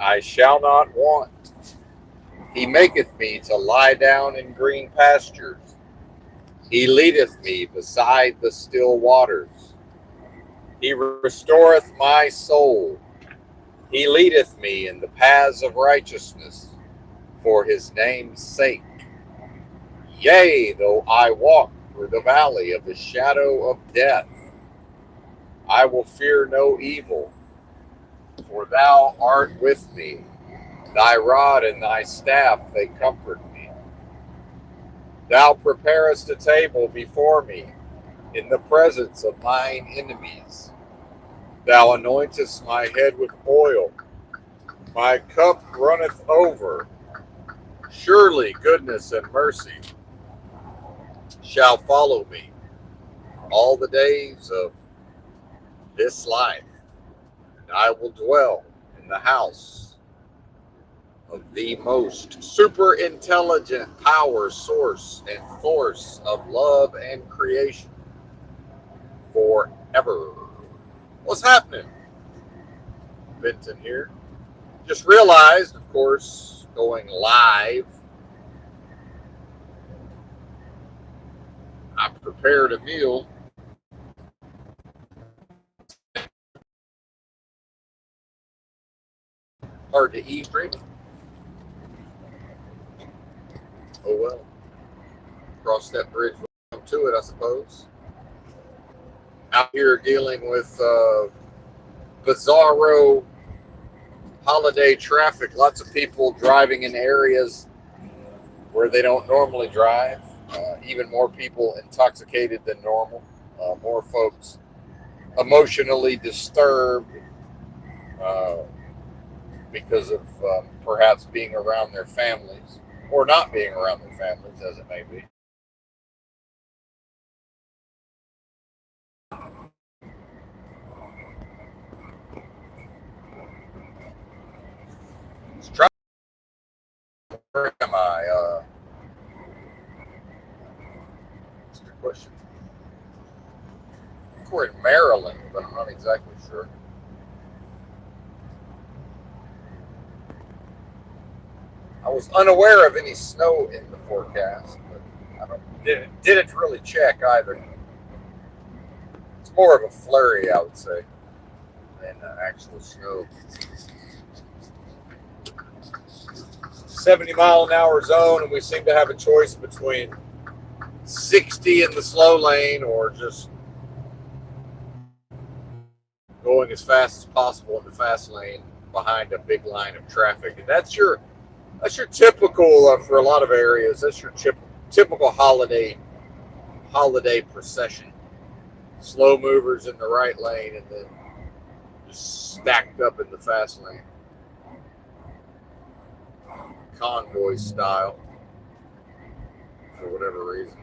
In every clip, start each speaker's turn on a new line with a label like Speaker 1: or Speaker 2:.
Speaker 1: I shall not want. He maketh me to lie down in green pastures. He leadeth me beside the still waters. He restoreth my soul. He leadeth me in the paths of righteousness for his name's sake. Yea, though I walk through the valley of the shadow of death, I will fear no evil, for thou art with me. Thy rod and thy staff, they comfort me. Thou preparest a table before me in the presence of mine enemies. Thou anointest my head with oil. My cup runneth over. Surely goodness and mercy shall follow me all the days of this life, and I will dwell in the house of the most super intelligent power source and force of love and creation forever. What's happening? Benton here. Just realized, of course, going live, I prepared a meal. Hard to eat, right? Oh well. Cross that bridge, come to it, I suppose. Out here dealing with bizarro holiday traffic. Lots of people driving in areas where they don't normally drive. Even more people intoxicated than normal. More folks emotionally disturbed uh, because of perhaps being around their families or not being around their families, as it may be. Let's try. Where am I? That's a good question. I think we're in Maryland, but I'm not exactly sure. I was unaware of any snow in the forecast, but didn't really check either. It's more of a flurry, I would say, than actual snow. 70-mile-an-hour zone, and we seem to have a choice between 60 in the slow lane or just going as fast as possible in the fast lane behind a big line of traffic. And that's your typical for a lot of areas. That's your typical holiday procession. Slow movers in the right lane and then just stacked up in the fast lane. Convoy style for whatever reason.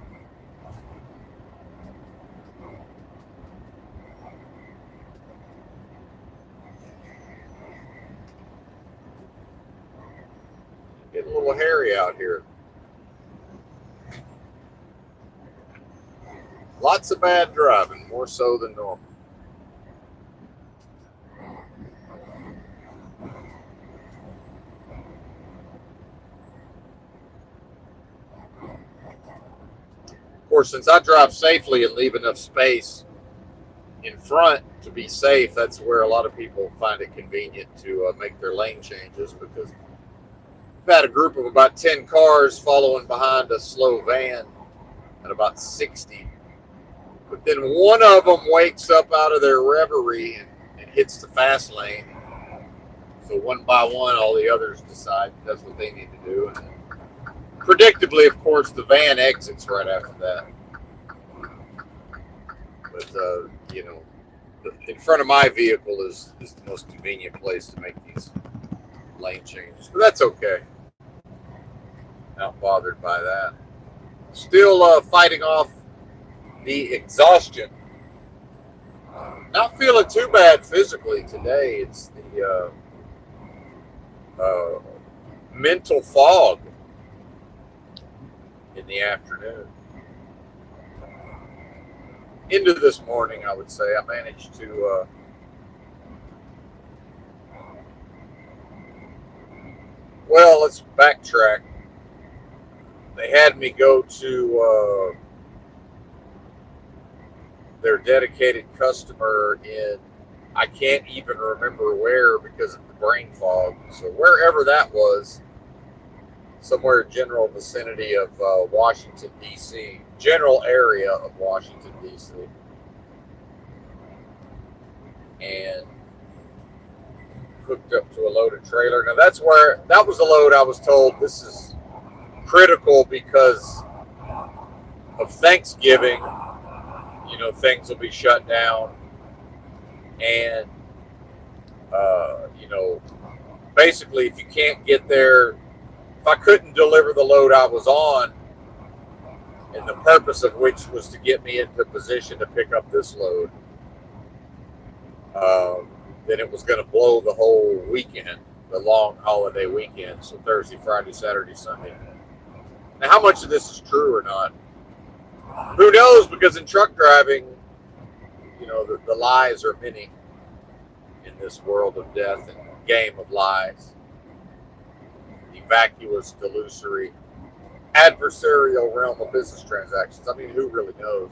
Speaker 1: Getting a little hairy out here. Lots of bad driving, more so than normal. Of course, since I drive safely and leave enough space in front to be safe, that's where a lot of people find it convenient to make their lane changes, because we've had a group of about 10 cars following behind a slow van at about 60. But then one of them wakes up out of their reverie and hits the fast lane. So one by one, all the others decide that's what they need to do. And predictably, of course, the van exits right after that. But, in front of my vehicle is the most convenient place to make these lane changes. But that's okay. Not bothered by that. Still fighting off the exhaustion. Not feeling too bad physically today. It's the mental fog in the afternoon. Into this morning, I would say, I managed to Well, let's backtrack. They had me go to their dedicated customer in, I can't even remember where because of the brain fog. So wherever that was, somewhere general vicinity of Washington, D.C., general area of Washington, D.C. And hooked up to a loaded trailer. Now that was a load I was told this is critical because of Thanksgiving. Things will be shut down. And, basically if you can't get there, if I couldn't deliver the load I was on, and the purpose of which was to get me into position to pick up this load, then it was going to blow the whole weekend, the long holiday weekend, so Thursday, Friday, Saturday, Sunday. Now, how much of this is true or not? Who knows? Because in truck driving, the lies are many in this world of death and game of lies. The vacuous, delusory, adversarial realm of business transactions. I mean, who really knows?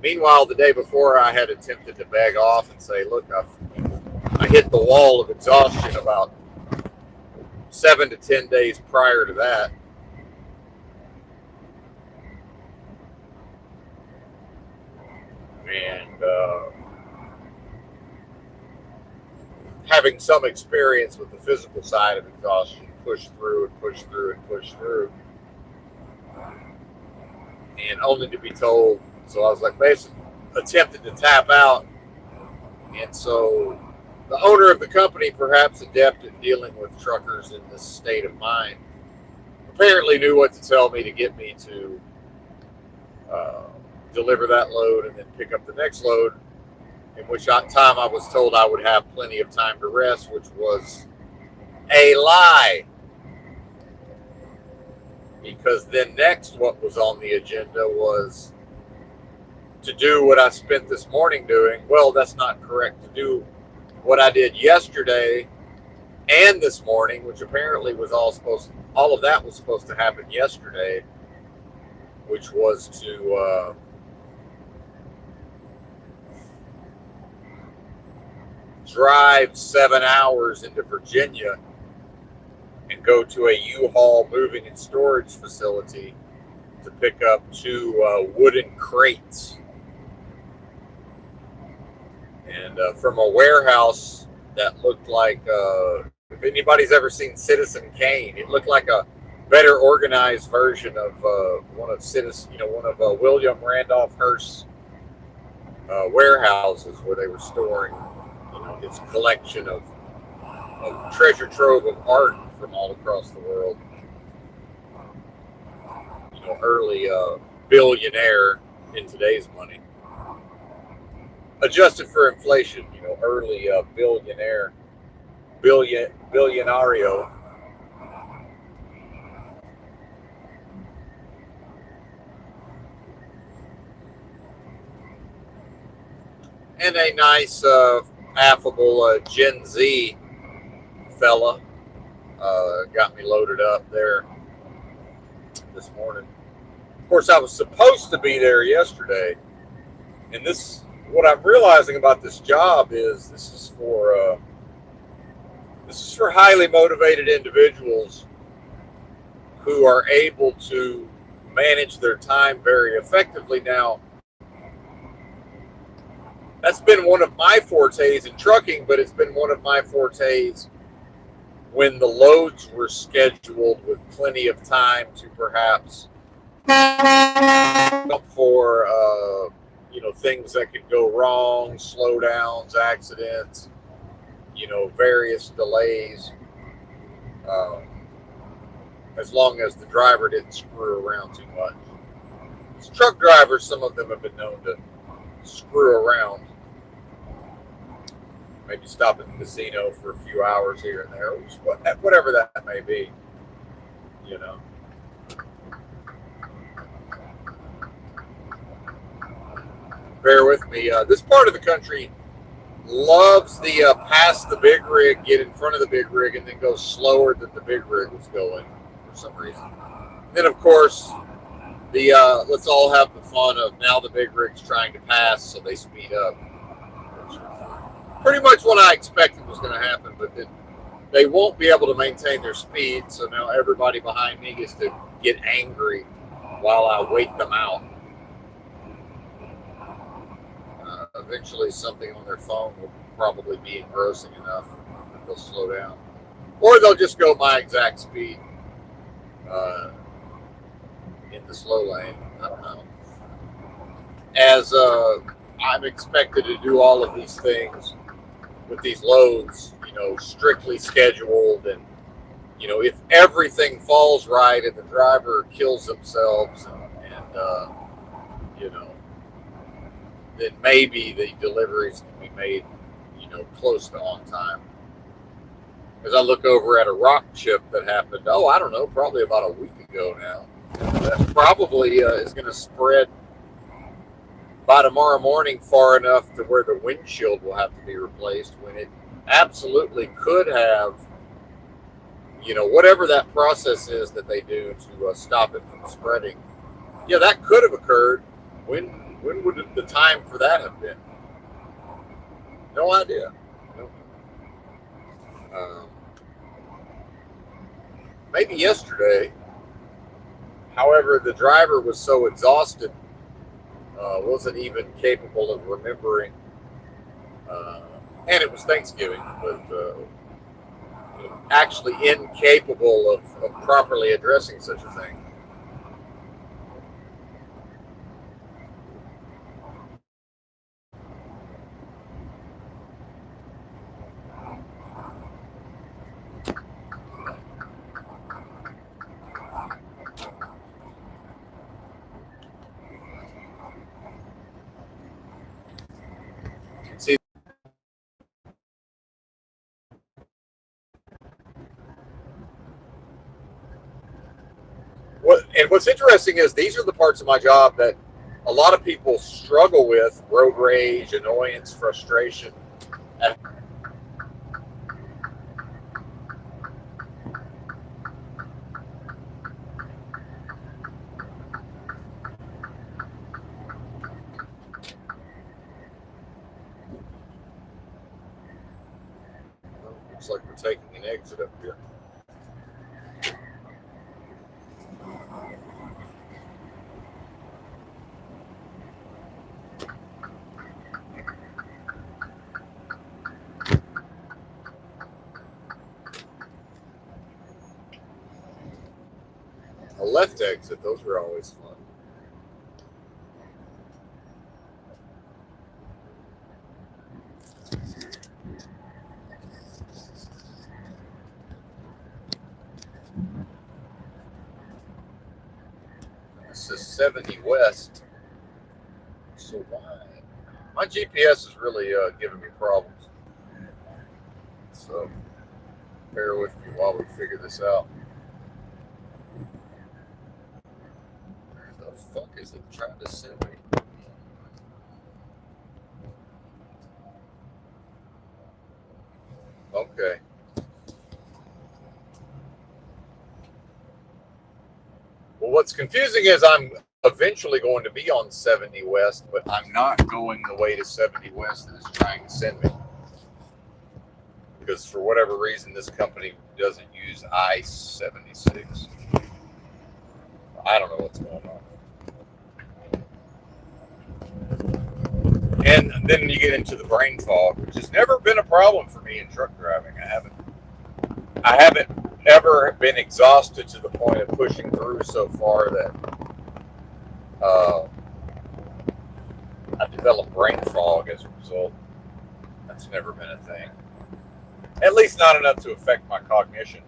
Speaker 1: Meanwhile, the day before, I had attempted to beg off and say, look, I hit the wall of exhaustion about 7 to 10 days prior to that. And having some experience with the physical side of exhaustion, push through and push through and push through. And only to be told, so I was like basically attempted to tap out. And so the owner of the company, perhaps adept at dealing with truckers in this state of mind, apparently knew what to tell me to get me to deliver that load and then pick up the next load, in which time I was told I would have plenty of time to rest, which was a lie. Because then next what was on the agenda was to do what I spent this morning doing. Well, that's not correct. To do what I did yesterday and this morning, which apparently was all of that was supposed to happen yesterday, which was to drive 7 hours into Virginia and go to a U-Haul moving and storage facility to pick up 2 wooden crates. And from a warehouse that looked like, if anybody's ever seen Citizen Kane, it looked like a better organized version of one of William Randolph Hearst's warehouses where they were storing, his collection of treasure trove of art from all across the world. Early billionaire in today's money, adjusted for inflation. Early billionario. And a nice, affable Gen Z fella got me loaded up there this morning. Of course, I was supposed to be there yesterday, and what I'm realizing about this job is this is for highly motivated individuals who are able to manage their time very effectively. Now, that's been one of my fortes in trucking, but it's been one of my fortes when the loads were scheduled with plenty of time to perhaps look for things that could go wrong, slowdowns, accidents, various delays, as long as the driver didn't screw around too much. As truck drivers, some of them have been known to screw around. Maybe stop at the casino for a few hours here and there, whatever that may be, Bear with me. This part of the country loves the pass the big rig, get in front of the big rig, and then go slower than the big rig was going for some reason. And then, of course, the let's all have the fun of now the big rig's trying to pass, so they speed up. Pretty much what I expected was going to happen, but then they won't be able to maintain their speed, so now everybody behind me gets to get angry while I wait them out. Eventually, something on their phone will probably be engrossing enough that they'll slow down. Or they'll just go my exact speed in the slow lane. I don't know. As I'm expected to do all of these things with these loads, strictly scheduled, and if everything falls right and the driver kills themselves and then maybe the deliveries can be made close to on time. As I look over at a rock chip that happened, I don't know, probably about a week ago now, that probably is going to spread by tomorrow morning far enough to where the windshield will have to be replaced, when it absolutely could have, whatever that process is that they do to stop it from spreading. Yeah, that could have occurred. When would the time for that have been? No idea. Maybe yesterday. However, the driver was so exhausted, wasn't even capable of remembering. And it was Thanksgiving, but actually incapable of properly addressing such a thing. See, what's interesting is these are the parts of my job that a lot of people struggle with: road rage, annoyance, frustration. Looks like we're taking an exit up here. A left exit, those were always fun. This is 70 West. So why? My GPS is really giving me problems. So bear with me while we figure this out. Where the fuck is it trying to send me? Okay. Well, what's confusing is I'm eventually going to be on 70 West, but I'm not going the way to 70 West that it's trying to send me. Because for whatever reason, this company doesn't use I-76. I don't know what's going on. And then you get into the brain fog, which has never been a problem for me in truck driving. I haven't ever been exhausted to the point of pushing through so far that I developed brain fog as a result. That's never been a thing. At least not enough to affect my cognition.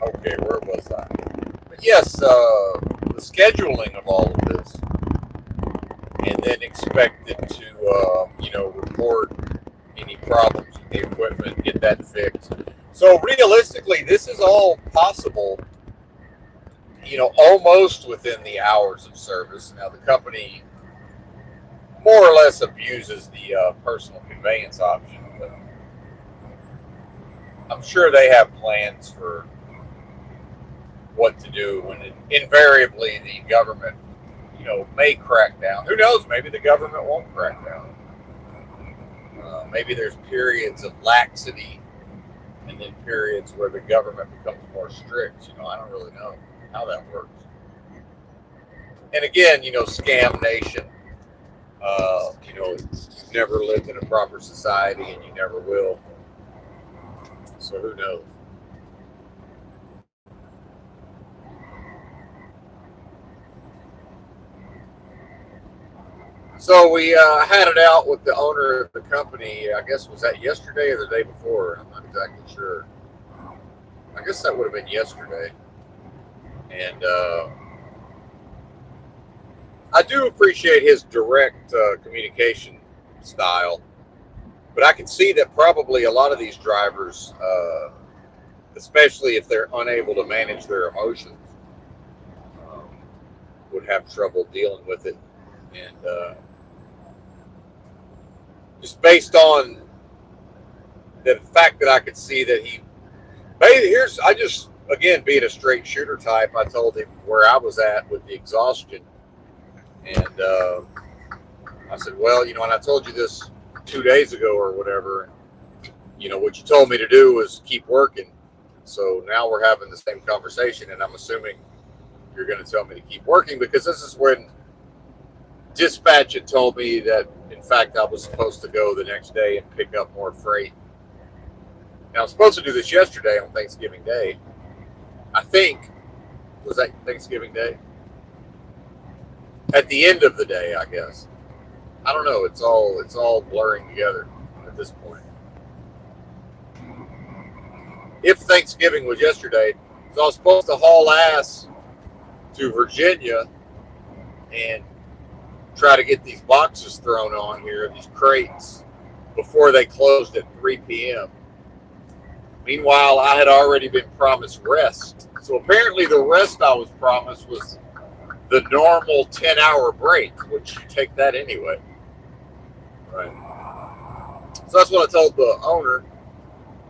Speaker 1: Okay, where was I? But yes, the scheduling of all of this. expected to, report any problems with the equipment, get that fixed. So realistically, this is all possible, almost within the hours of service. Now, the company more or less abuses the personal conveyance option, but I'm sure they have plans for what to do when invariably the government, may crack down. Who knows? Maybe the government won't crack down. Maybe there's periods of laxity and then periods where the government becomes more strict. I don't really know how that works. And again, scam nation. You've never lived in a proper society and you never will. So who knows? So we had it out with the owner of the company. I guess was that yesterday or the day before? I'm not exactly sure. I guess that would have been yesterday. And I do appreciate his direct communication style, but I can see that probably a lot of these drivers, especially if they're unable to manage their emotions, would have trouble dealing with it. And just based on the fact that I could see that I just, again, being a straight shooter type, I told him where I was at with the exhaustion. And I said, well, and I told you this 2 days ago or whatever, what you told me to do was keep working. So now we're having the same conversation, and I'm assuming you're going to tell me to keep working, because this is when dispatch had told me that, in fact, I was supposed to go the next day and pick up more freight. Now, I was supposed to do this yesterday on Thanksgiving Day. I think, was that Thanksgiving Day? At the end of the day, I guess. I don't know. It's all blurring together at this point. If Thanksgiving was yesterday, so I was supposed to haul ass to Virginia and try to get these boxes thrown on here, these crates, before they closed at 3 p.m. Meanwhile, I had already been promised rest. So apparently the rest I was promised was the normal 10-hour break, which you take that anyway. Right. So that's what I told the owner.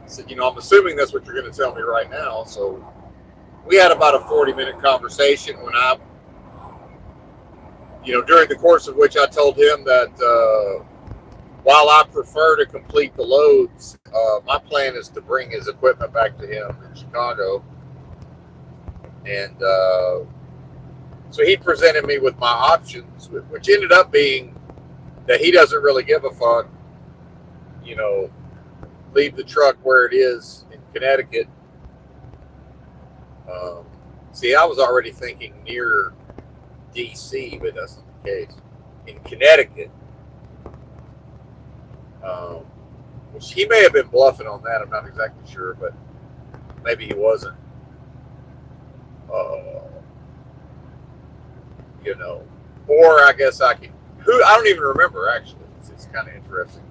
Speaker 1: I said, I'm assuming that's what you're going to tell me right now. So we had about a 40-minute conversation when during the course of which I told him that while I prefer to complete the loads, my plan is to bring his equipment back to him in Chicago. And so he presented me with my options, which ended up being that he doesn't really give a fuck, leave the truck where it is in Connecticut. See, I was already thinking near DC, but that's not the case. In Connecticut, which he may have been bluffing on that. I'm not exactly sure, but maybe he wasn't. Or I guess I don't even remember, actually. It's kind of interesting.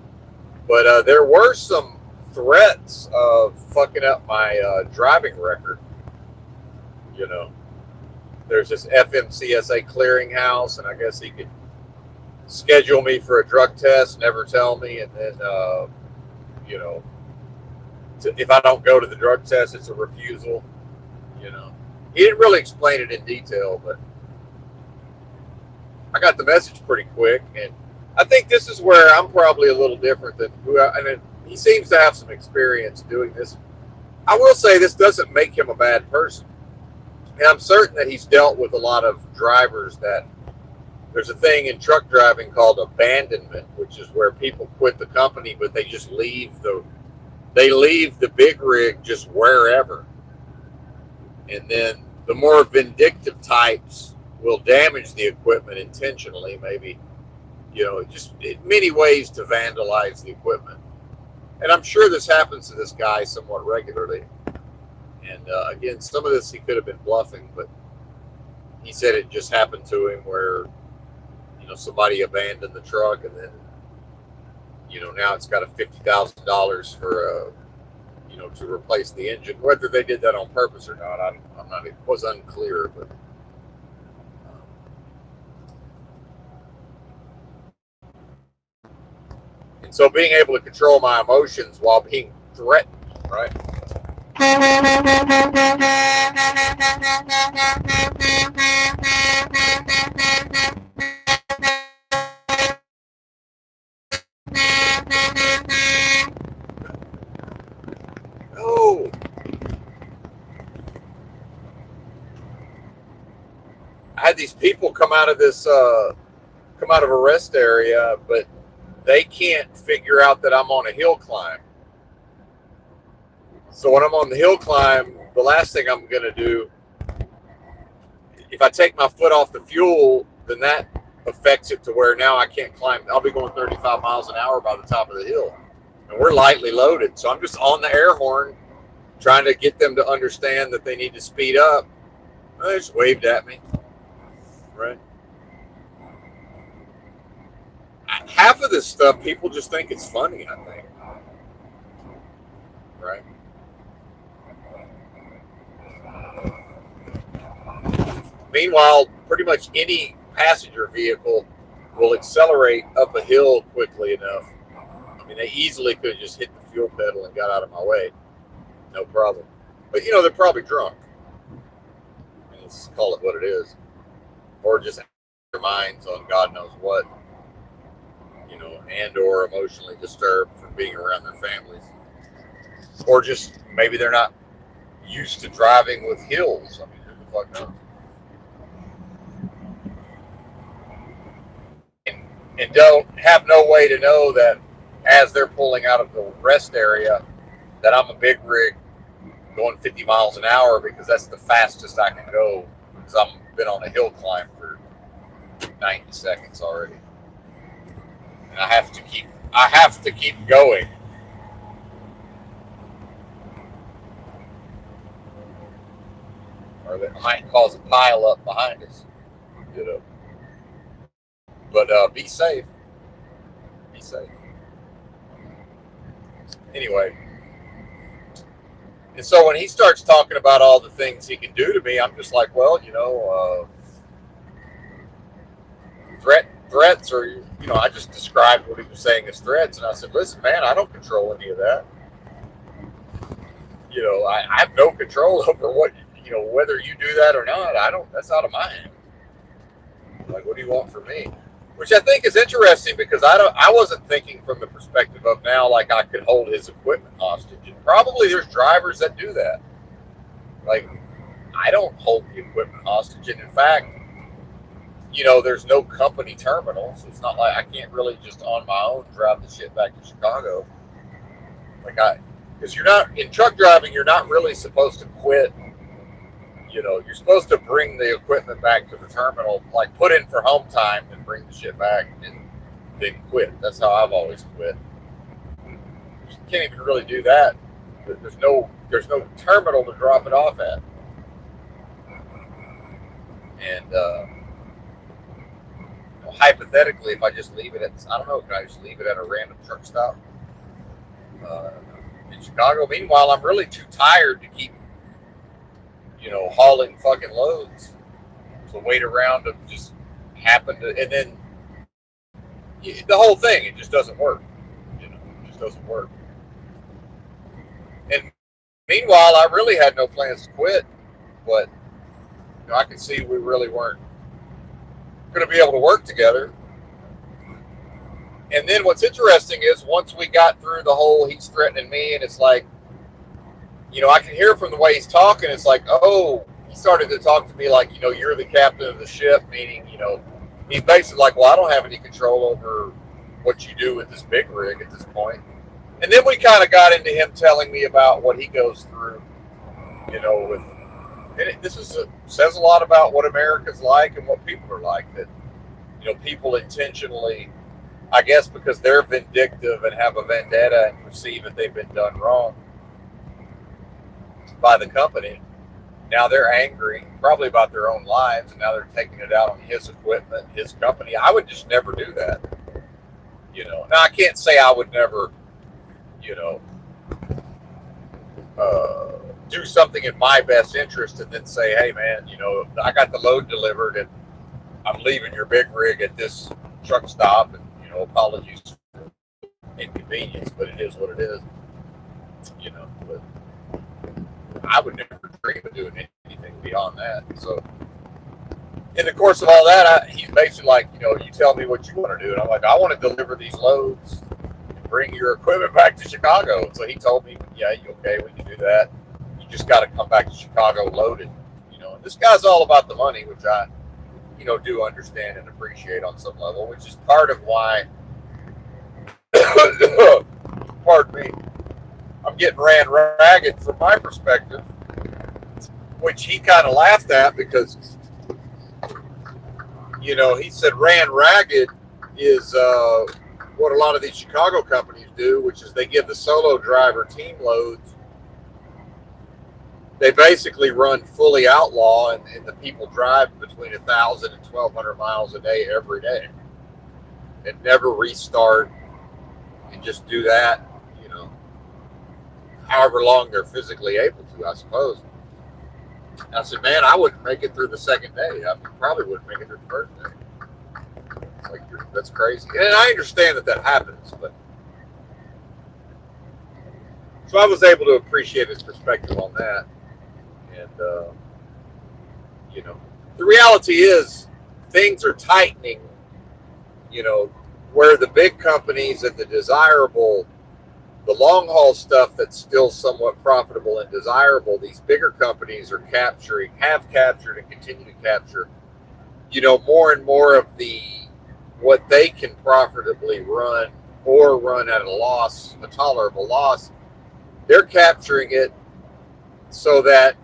Speaker 1: But there were some threats of fucking up my driving record. There's this FMCSA clearinghouse, and I guess he could schedule me for a drug test, never tell me, and then, if I don't go to the drug test, it's a refusal. He didn't really explain it in detail, but I got the message pretty quick, and I think this is where I'm probably a little different than he seems to have some experience doing this. I will say this doesn't make him a bad person. And I'm certain that he's dealt with a lot of drivers that there's a thing in truck driving called abandonment, which is where people quit the company, but they just leave the big rig just wherever. And then the more vindictive types will damage the equipment intentionally, maybe, just in many ways to vandalize the equipment. And I'm sure this happens to this guy somewhat regularly. And again, some of this he could have been bluffing, but he said it just happened to him where, somebody abandoned the truck, and then now it's got a $50,000 for to replace the engine. Whether they did that on purpose or not, I'm not. It was unclear, but. And so being able to control my emotions while being threatened, right? Oh. I had these people come out of a rest area, but they can't figure out that I'm on a hill climb. So when I'm on the hill climb, the last thing I'm going to do, if I take my foot off the fuel, then that affects it to where now I can't climb. I'll be going 35 miles an hour by the top of the hill. And we're lightly loaded. So I'm just on the air horn trying to get them to understand that they need to speed up. They just waved at me. Right? Half of this stuff, people just think it's funny, I think. Right? Meanwhile, pretty much any passenger vehicle will accelerate up a hill quickly enough. I mean, they easily could have just hit the fuel pedal and got out of my way. No problem. But, they're probably drunk. Let's call it what it is. Or just their minds on God knows what. And or emotionally disturbed from being around their families. Or just maybe they're not used to driving with hills. I mean, who the fuck knows? And don't have no way to know that as they're pulling out of the rest area that I'm a big rig going 50 miles an hour because that's the fastest I can go because I've been on a hill climb for 90 seconds already. And I have to keep going. Or that might cause a pile up behind us. But be safe. Be safe. Anyway. And so when he starts talking about all the things he can do to me, I'm just like, well, threats are, I just described what he was saying as threats. And I said, listen, man, I don't control any of that. I have no control over what, whether you do that or not. That's out of my hands. Like, what do you want from me? Which I think is interesting because I wasn't thinking from the perspective of now like I could hold his equipment hostage. And probably there's drivers that do that. Like, I don't hold the equipment hostage. And in fact, there's no company terminal. So it's not like I can't really just on my own drive the shit back to Chicago. Because you're not, in truck driving, you're not really supposed to quit. You're supposed to bring the equipment back to the terminal, like put in for home time and bring the shit back and then quit. That's how I've always quit. You can't even really do that. There's no terminal to drop it off at. And hypothetically, if I just leave it can I just leave it at a random truck stop in Chicago? Meanwhile, I'm really too tired to keep hauling fucking loads to wait around to just happen to, and then the whole thing, it just doesn't work. It just doesn't work. And meanwhile, I really had no plans to quit, but I could see we really weren't going to be able to work together. And then what's interesting is once we got through the whole he's threatening me, and it's like, I can hear from the way he's talking, it's like, oh, he started to talk to me like, you're the captain of the ship, meaning, he's basically like, well, I don't have any control over what you do with this big rig at this point. And then we kind of got into him telling me about what he goes through, with, and says a lot about what America's like and what people are like, that, people intentionally, I guess because they're vindictive and have a vendetta and perceive that they've been done wrong by the company, Now they're angry, probably about their own lives, and now they're taking it out on his equipment, his company. I would just never do that. Now I can't say I would never, you know, uh, do something in my best interest and then say, hey man, I got the load delivered and I'm leaving your big rig at this truck stop, and apologies for inconvenience, but it is what it is. But I would never dream of doing anything beyond that. So in the course of all that, he's basically like, you tell me what you want to do, and I'm like, I want to deliver these loads and bring your equipment back to Chicago. And so he told me, yeah, okay, we can do that. You just got to come back to Chicago loaded. And this guy's all about the money, which I do understand and appreciate on some level, which is part of why, pardon me, I'm getting ran ragged from my perspective, which he kind of laughed at because, he said ran ragged is what a lot of these Chicago companies do, which is they give the solo driver team loads. They basically run fully outlaw, and the people drive between 1,000 and 1,200 miles a day every day and never restart and just do that, however long they're physically able to, I suppose. And I said, man, I wouldn't make it through the second day. I probably wouldn't make it through the first day. Like, that's crazy. And I understand that happens, but so I was able to appreciate his perspective on that. And, the reality is things are tightening, where the big companies and the long haul stuff that's still somewhat profitable and desirable, these bigger companies have captured and continue to capture, more and more of what they can profitably run or run at a tolerable loss. They're capturing it so that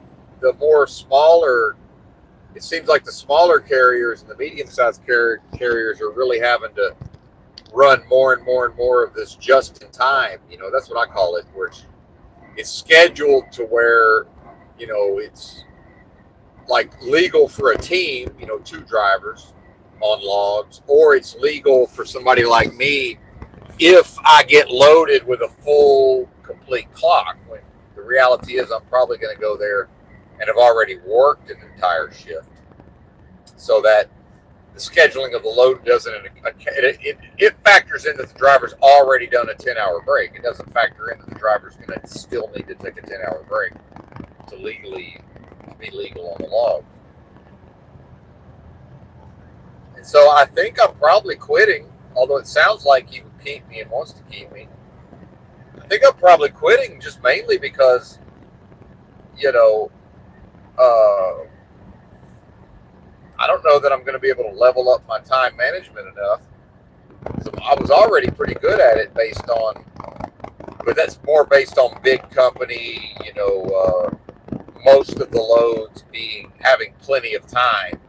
Speaker 1: it seems like the smaller carriers and the medium-sized carriers are really having to run more and more and more of this just in time. That's what I call it, where it's scheduled to where, it's like legal for a team, 2 drivers on logs, or it's legal for somebody like me if I get loaded with a full, complete clock. When the reality is I'm probably going to go there and have already worked an entire shift, so that the scheduling of the load doesn't, it factors in that the driver's already done a 10-hour break. It doesn't factor in that the driver's going to still need to take a 10-hour break to be legal on the log. And so I think I'm probably quitting, although it sounds like he would keep me and wants to keep me. I think I'm probably quitting just mainly because, I don't know that I'm going to be able to level up my time management enough. So I was already pretty good at it but that's more based on big company, most of the loads having plenty of time,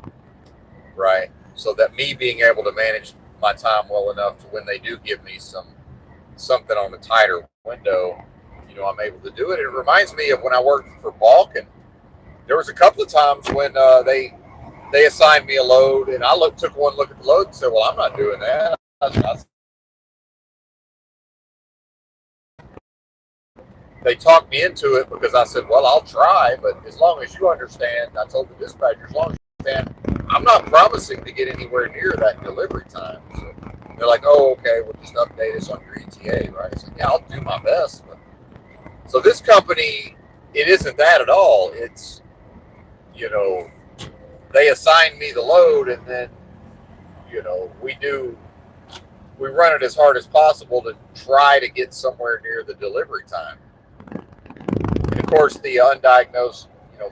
Speaker 1: right? So that me being able to manage my time well enough to when they do give me something on the tighter window, I'm able to do it. It reminds me of when I worked for Balkan. There was a couple of times when they assigned me a load, and I took one look at the load and said, well, I'm not doing that. They talked me into it because I said, well, I'll try, but as long as you understand, I told the dispatcher, as long as you understand, I'm not promising to get anywhere near that delivery time. So they're like, oh, okay, we'll just update us on your ETA, right? I said, yeah, I'll do my best. But so this company, it isn't that at all. It's, they assign me the load, and then, we run it as hard as possible to try to get somewhere near the delivery time. And of course, the undiagnosed,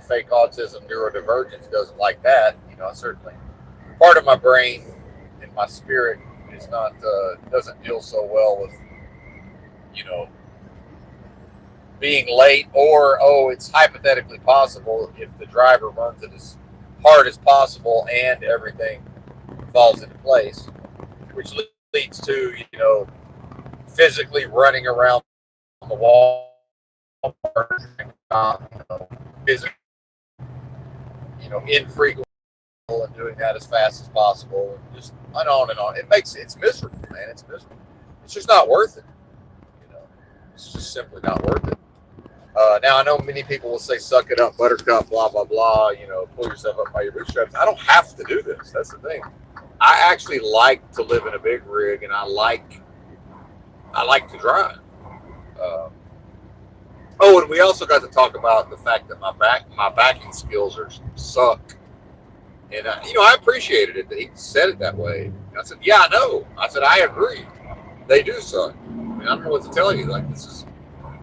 Speaker 1: fake autism, neurodivergence doesn't like that. Certainly part of my brain and my spirit is not, doesn't deal so well with, being late, or, it's hypothetically possible if the driver runs it as hard as possible and everything falls into place, which leads to, physically running around the wall, physically infrequent and doing that as fast as possible, and just on and on. It's miserable, man. It's miserable. It's just not worth it. It's just simply not worth it. Now I know many people will say, "Suck it up, Buttercup," blah blah blah. Pull yourself up by your bootstraps. I don't have to do this. That's the thing. I actually like to live in a big rig, and I like to drive. And we also got to talk about the fact that my backing skills suck. And I appreciated it that he said it that way. And I said, "Yeah, I know." I said, "I agree. They do suck. I mean, I don't know what to tell you. Like,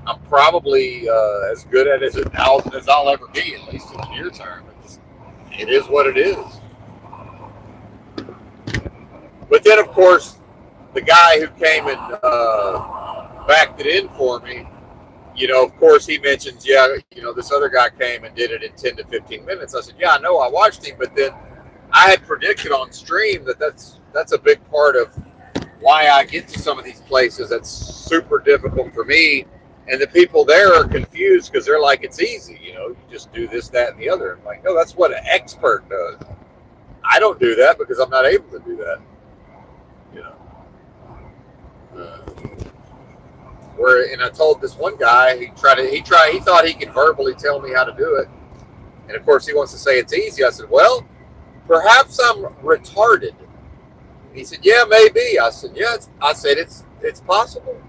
Speaker 1: I'm probably as good at it as I'll ever be, at least in the near term. It is what it is." But then, of course, the guy who came and backed it in for me, of course, he mentions, this other guy came and did it in 10 to 15 minutes. I said, "Yeah, I know, I watched him," but then I had predicted on stream that's a big part of why I get to some of these places. That's super difficult for me. And the people there are confused because they're like, it's easy, you just do this, that, and the other. I'm like, no, that's what an expert does. I don't do that because I'm not able to do that. And I told this one guy, he thought he could verbally tell me how to do it. And of course he wants to say it's easy. I said, "Well, perhaps I'm retarded." He said, "Yeah, maybe." I said, "Yeah." It's possible.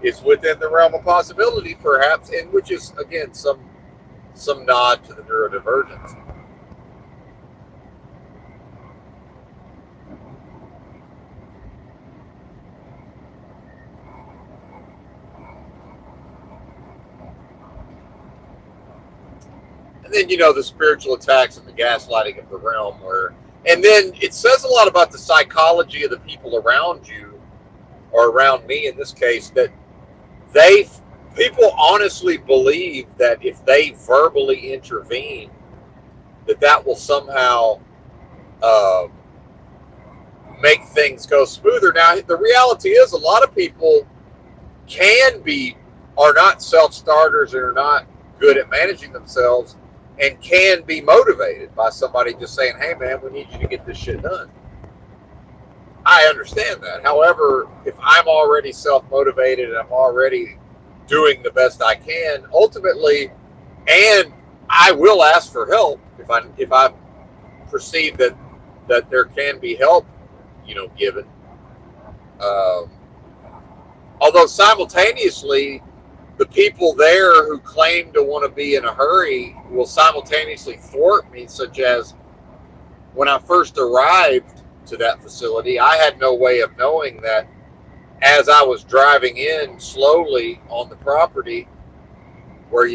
Speaker 1: It's within the realm of possibility, perhaps, and which is again some nod to the neurodivergence. And then, the spiritual attacks and the gaslighting of the realm and then it says a lot about the psychology of the people around you, or around me in this case, that people honestly believe that if they verbally intervene, that will somehow make things go smoother. Now, the reality is a lot of people are not self-starters and are not good at managing themselves, and can be motivated by somebody just saying, "Hey man, we need you to get this shit done." I understand that. However, if I'm already self-motivated and I'm already doing the best I can, ultimately, and I will ask for help if I perceive that there can be help, given. Although simultaneously, the people there who claim to want to be in a hurry will simultaneously thwart me, such as when I first arrived to that facility, I had no way of knowing that as I was driving in slowly on the property, where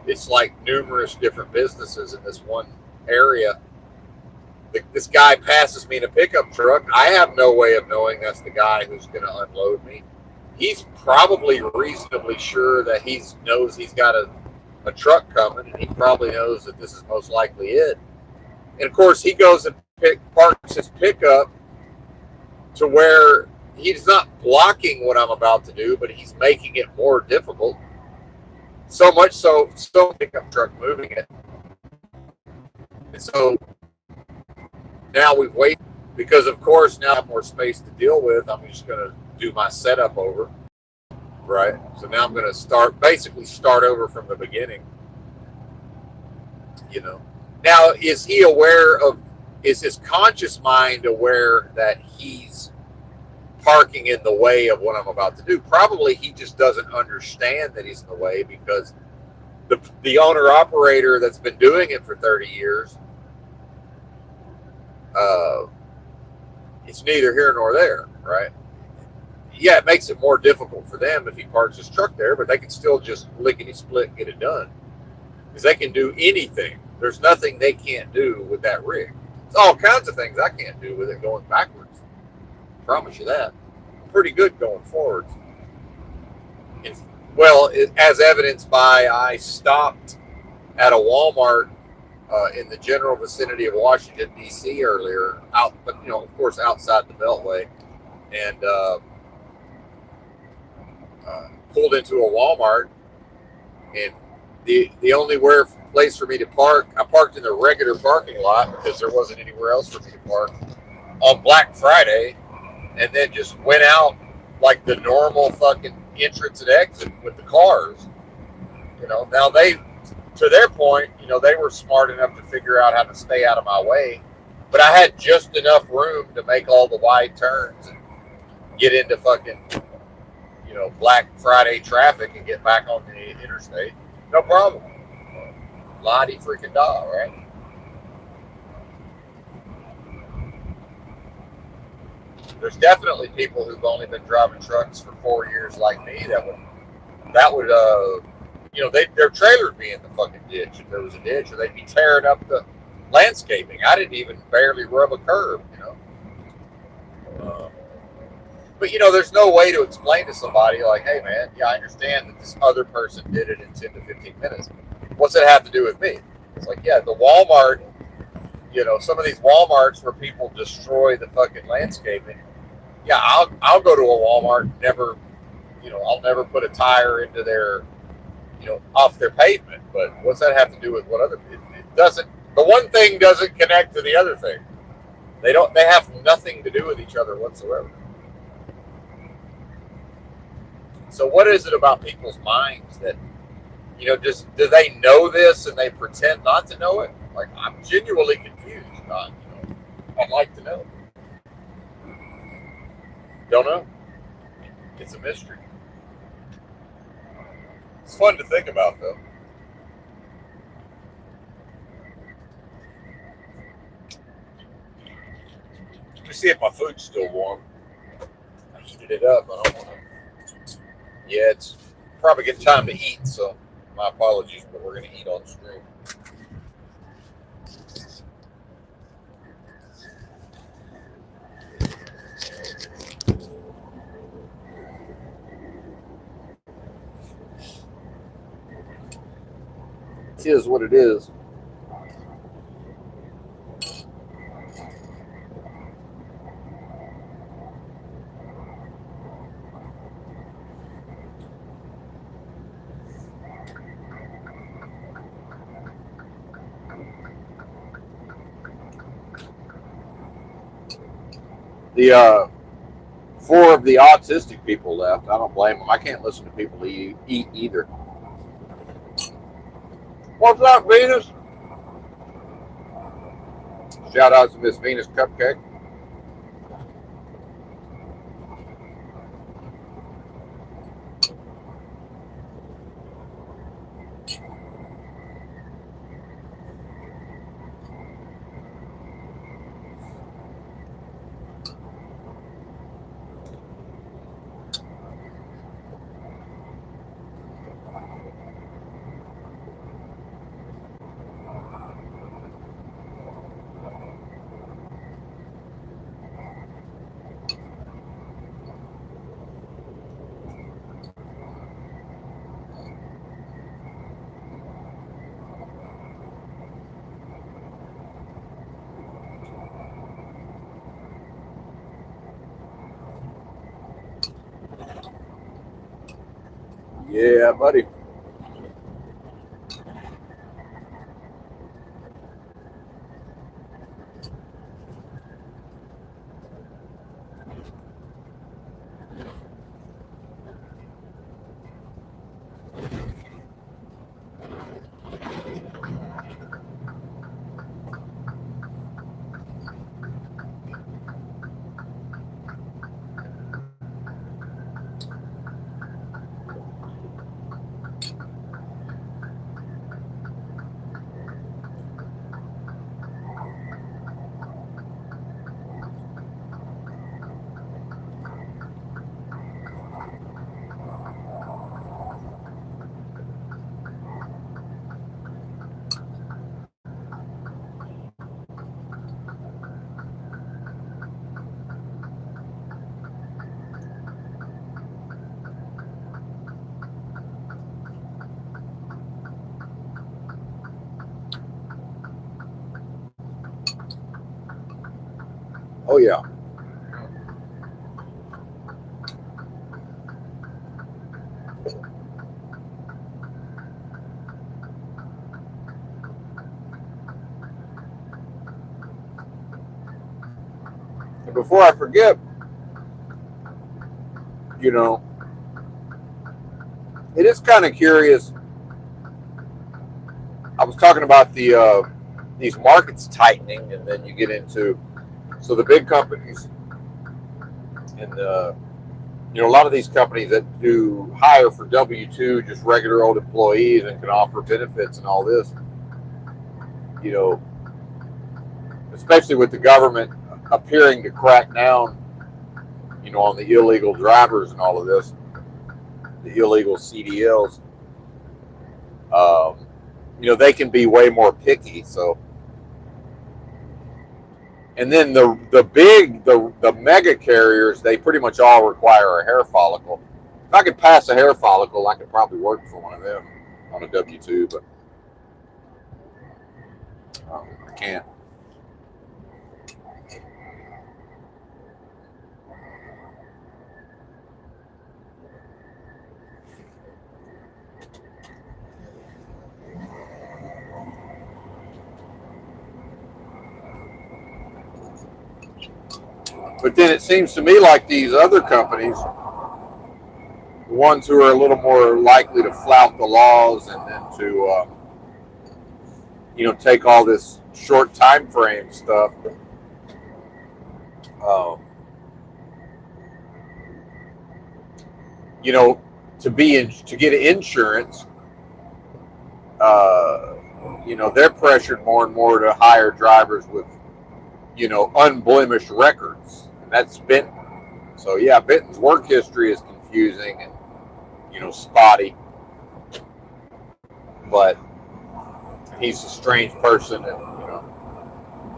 Speaker 1: it's like numerous different businesses in this one area. This guy passes me in a pickup truck. I have no way of knowing that's the guy who's going to unload me. He's probably reasonably sure that he knows he's got a truck coming, and he probably knows that this is most likely it. And of course, he goes and parks his pickup to where he's not blocking what I'm about to do, but he's making it more difficult. So much so pickup truck moving it. And so now we've waited because, of course, now I have more space to deal with. I'm just going to do my setup over, right? So now I'm going to basically start over from the beginning. Now, is his conscious mind aware that he's parking in the way of what I'm about to do? Probably he just doesn't understand that he's in the way, because the owner operator that's been doing it for 30 years, it's neither here nor there, right? Yeah, it makes it more difficult for them if he parks his truck there, but they can still just lickety-split and get it done. Because they can do anything. There's nothing they can't do with that rig. There's all kinds of things I can't do with it going backwards. I promise you that. I'm pretty good going forwards. As evidenced by, I stopped at a Walmart in the general vicinity of Washington, D.C. earlier, but of course, outside the Beltway, and pulled into a Walmart, and the only place for me to park. I parked in the regular parking lot because there wasn't anywhere else for me to park on Black Friday, and then just went out like the normal fucking entrance and exit with the cars. Now to their point, they were smart enough to figure out how to stay out of my way, but I had just enough room to make all the wide turns and get into fucking, Black Friday traffic and get back on the interstate. No problem. Lottie freaking da, right? There's definitely people who've only been driving trucks for 4 years like me that would their trailer would be in the fucking ditch if there was a ditch, or they'd be tearing up the landscaping. I didn't even barely rub a curb. But there's no way to explain to somebody like, hey man, yeah, I understand that this other person did it in 10 to 15 minutes. What's that have to do with me? It's like, yeah, the Walmart, some of these Walmarts where people destroy the fucking landscaping. Yeah, I'll go to a Walmart and never, I'll never put a tire into their, off their pavement. But what's that have to do with what other? It doesn't. The one thing doesn't connect to the other thing. They have nothing to do with each other whatsoever. So what is it about people's minds that, just do they know this and they pretend not to know it? Like, I'm genuinely confused. I'd like to know. Don't know. It's a mystery. It's fun to think about, though. Let me see if my food's still warm. I heated it up. I don't want to. Yeah, it's probably getting time to eat, so my apologies, but we're going to eat on the stream. It is what it is. The 4 of the autistic people left. I don't blame them. I can't listen to people eat either. What's up, Venus? Shout out to Miss Venus Cupcake. Yeah, buddy. Oh, yeah. before I forget, you know, it is kind of curious. I was talking about these markets tightening, and then you get into so the big companies and a lot of these companies that do hire for W-2, just regular old employees, and can offer benefits and all this. You know, especially with the government appearing to crack down, on the illegal drivers and all of this, the illegal CDLs. They can be way more picky. So, and then the mega carriers, they pretty much all require a hair follicle. If I could pass a hair follicle, I could probably work for one of them on a W-2, but I can't. But then it seems to me like these other companies, the ones who are a little more likely to flout the laws and then to, take all this short time frame stuff. To get insurance, they're pressured more and more to hire drivers with, unblemished records. And that's Benton. So, yeah, Benton's work history is confusing and, spotty. But he's a strange person and,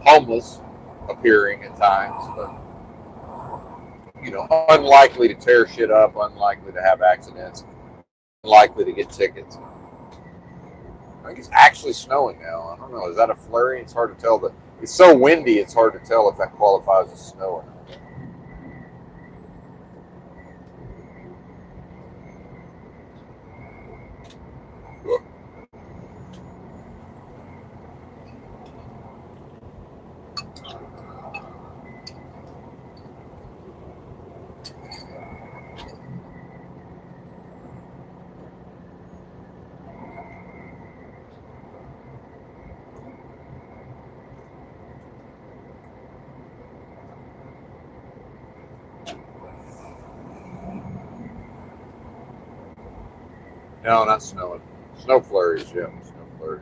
Speaker 1: homeless appearing at times. But, unlikely to tear shit up, unlikely to have accidents, unlikely to get tickets. I think it's actually snowing now. I don't know. Is that a flurry? It's hard to tell. It's so windy, it's hard to tell if that qualifies as snow or not. No, not snowing. Snow flurries, yeah. Snow flurries.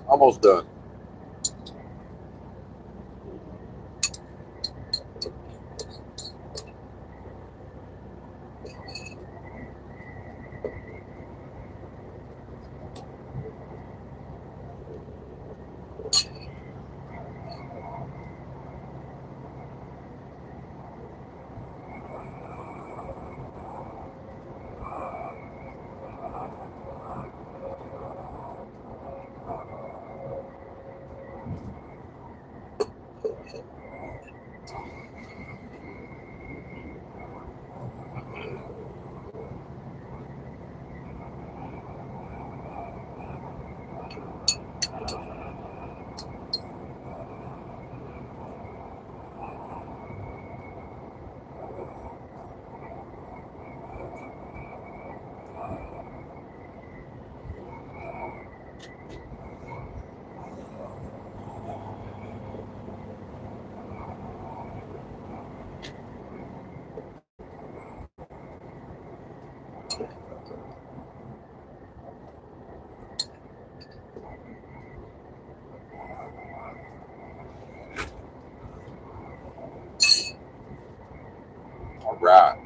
Speaker 1: Almost done. All right.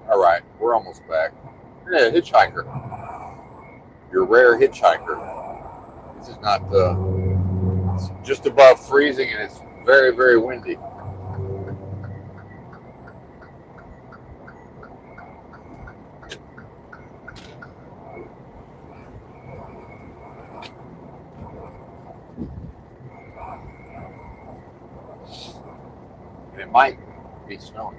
Speaker 1: All right. We're almost back. Yeah, hitchhiker. Your rare hitchhiker. This is not it's just above freezing and it's very, very windy. And it might be snowing.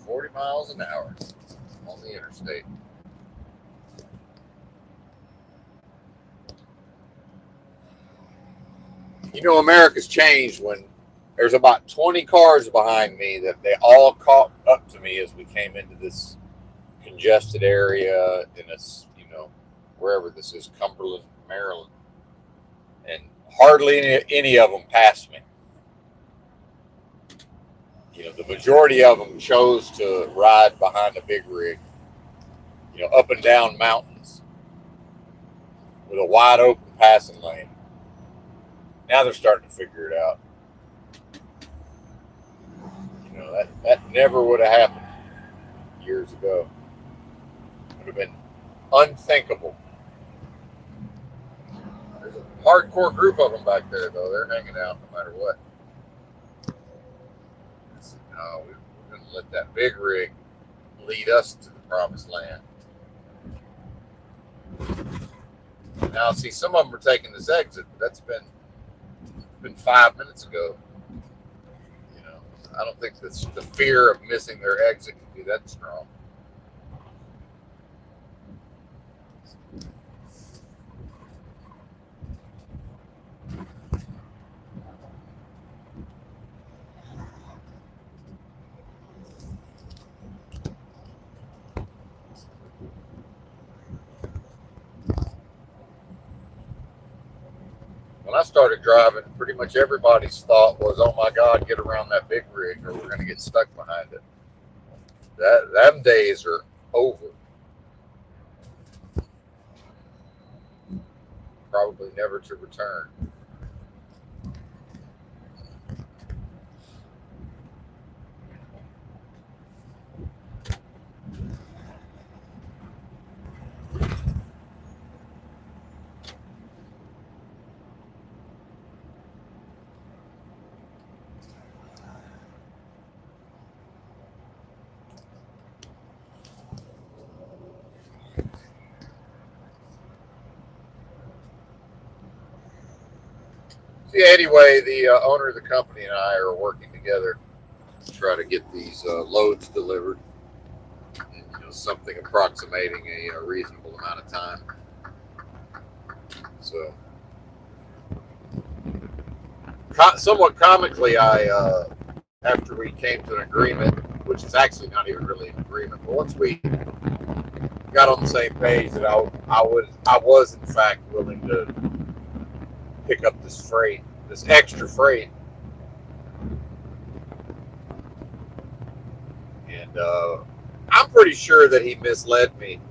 Speaker 1: Forty miles an hour on the interstate. You know, America's changed when there's about 20 cars behind me that they all caught up to me as we came into this congested area in wherever this is, Cumberland, Maryland. And hardly any of them passed me. You know, the majority of them chose to ride behind a big rig, up and down mountains with a wide open passing lane. Now they're starting to figure it out. That never would have happened years ago. Would have been unthinkable. There's a hardcore group of them back there, though. They're hanging out no matter what. No, we're going to let that big rig lead us to the promised land. Now, see, some of them are taking this exit, but that's been 5 minutes ago. I don't think the fear of missing their exit can be that strong. When I started driving, pretty much everybody's thought was, "Oh my God, get around that big rig, or we're going to get stuck behind it." Them days are over. Probably never to return. Yeah, anyway, the owner of the company and I are working together to try to get these loads delivered in, something approximating a reasonable amount of time. So, somewhat comically, after we came to an agreement, which is actually not even really an agreement, but once we got on the same page that I was in fact willing to pick up this freight, this extra freight, and I'm pretty sure that he misled me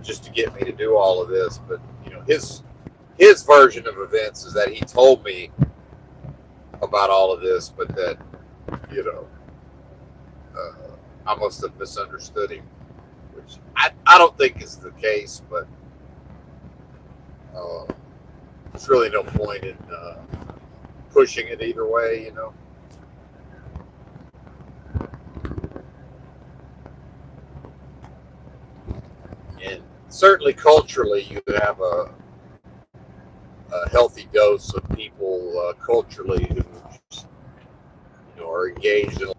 Speaker 1: just to get me to do all of this. But his version of events is that he told me about all of this, but that I must have misunderstood him, which I don't think is the case. But there's really no point in pushing it either way, And certainly culturally, you have a healthy dose of people culturally who are engaged in.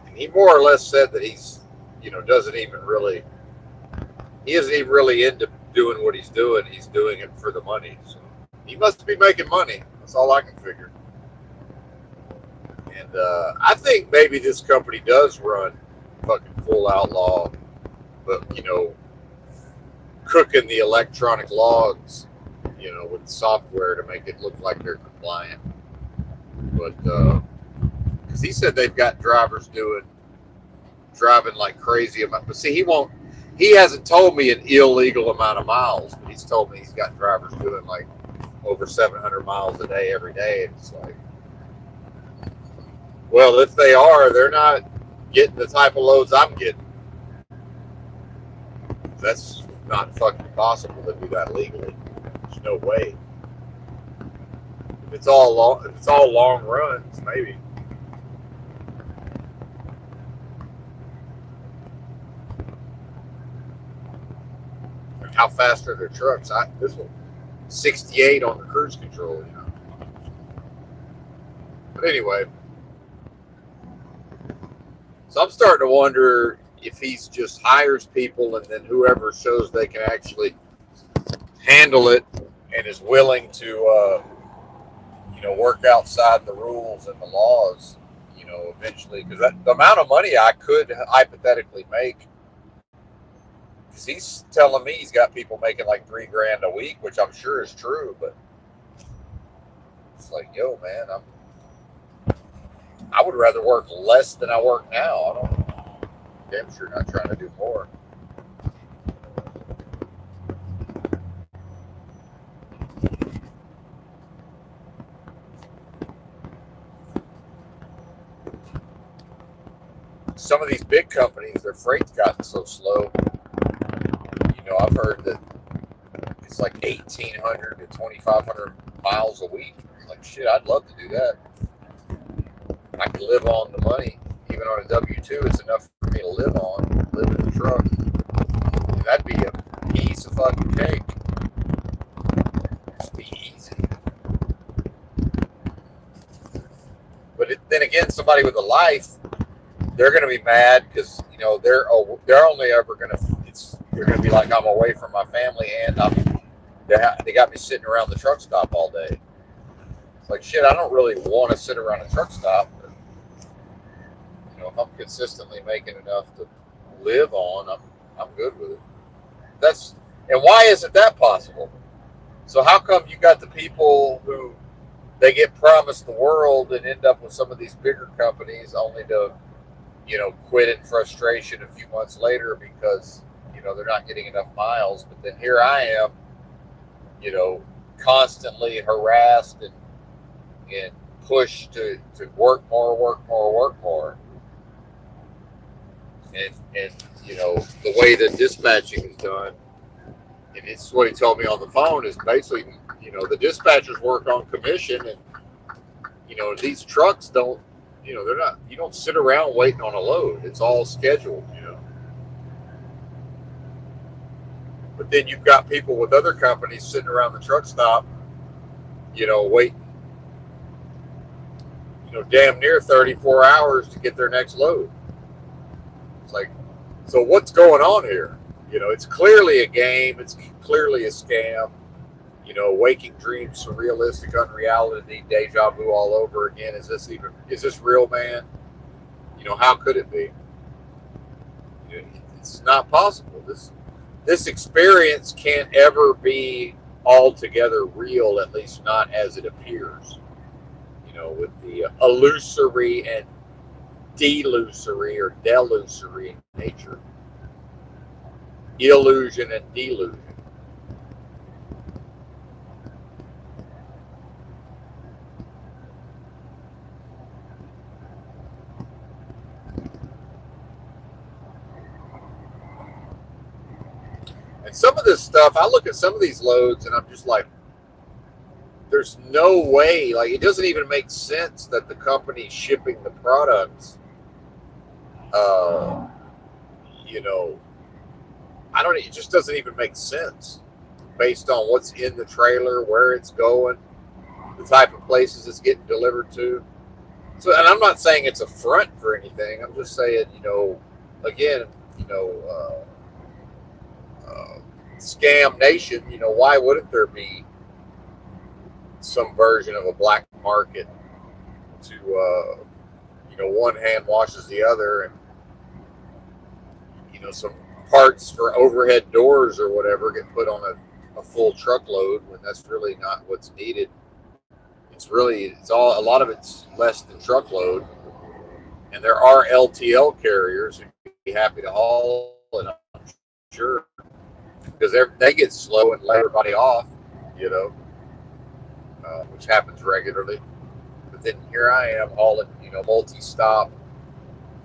Speaker 1: And he more or less said that he's doesn't even really, he isn't even really into doing what he's doing. He's doing it for the money. So he must be making money. That's all I can figure. And I think maybe this company does run fucking full outlaw, but cooking the electronic logs, with software to make it look like they're compliant. But because he said they've got drivers driving like crazy amount. But see, he hasn't told me an illegal amount of miles, but he's told me he's got drivers doing like over 700 miles a day every day. And it's like, well, if they are, they're not getting the type of loads I'm getting. That's not fucking possible to do that legally. There's no way. If it's all long runs, maybe. And how fast are their trucks? This one, 68 on the cruise control, But anyway, so I'm starting to wonder if he's just hires people and then whoever shows they can actually handle it and is willing to, work outside the rules and the laws, eventually, because the amount of money I could hypothetically make, because he's telling me he's got people making like $3,000 a week, which I'm sure is true, but it's like, yo, man, I would rather work less than I work now. I'm sure not trying to do more. Some of these big companies, their freight's gotten so slow. I've heard that it's like 1,800 to 2,500 miles a week. Like, shit, I'd love to do that. I can live on the money. Even on a W-2, it's enough for me to live in the truck. And that'd be a piece of fucking cake. It'd be easy. But then again, somebody with a life, they're going to be mad because they're only ever going to. They're going to be like, I'm away from my family and they got me sitting around the truck stop all day. It's like, shit, I don't really want to sit around a truck stop. But, if I'm consistently making enough to live on, I'm good with it. And why isn't that possible? So how come you got the people who they get promised the world and end up with some of these bigger companies only to, quit in frustration a few months later because, they're not getting enough miles. But then here I am, constantly harassed and pushed to work more. And the way that dispatching is done, and it's what he told me on the phone, is basically, the dispatchers work on commission, and these trucks don't, they're not, you don't sit around waiting on a load. It's all scheduled, But then you've got people with other companies sitting around the truck stop, waiting, damn near 34 hours to get their next load. It's like, so what's going on here? It's clearly a game. It's clearly a scam. Waking dreams, surrealistic, unreality, deja vu all over again. Is this real, man? How could it be? It's not possible. This experience can't ever be altogether real, at least not as it appears. With the illusory and delusory or delusory nature, illusion and delusion. And some of this stuff, I look at some of these loads and I'm just like, there's no way, like, it doesn't even make sense that the company shipping the products, it just doesn't even make sense based on what's in the trailer, where it's going, the type of places it's getting delivered to. So, and I'm not saying it's a front for anything. I'm just saying, again, scam nation, why wouldn't there be some version of a black market to, one hand washes the other, and, some parts for overhead doors or whatever get put on a full truckload when that's really not what's needed. It's a lot of it's less than truckload. And there are LTL carriers who'd be happy to haul it, I'm sure, because they get slow and let everybody off, which happens regularly. But then here I am hauling, multi-stop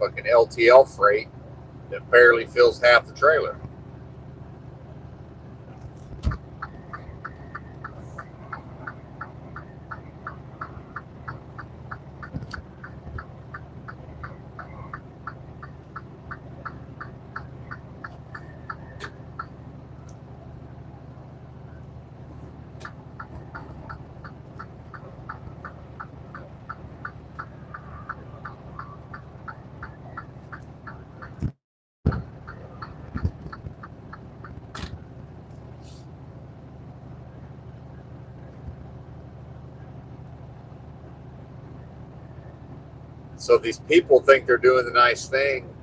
Speaker 1: fucking LTL freight that barely fills half the trailer. So these people think they're doing the nice thing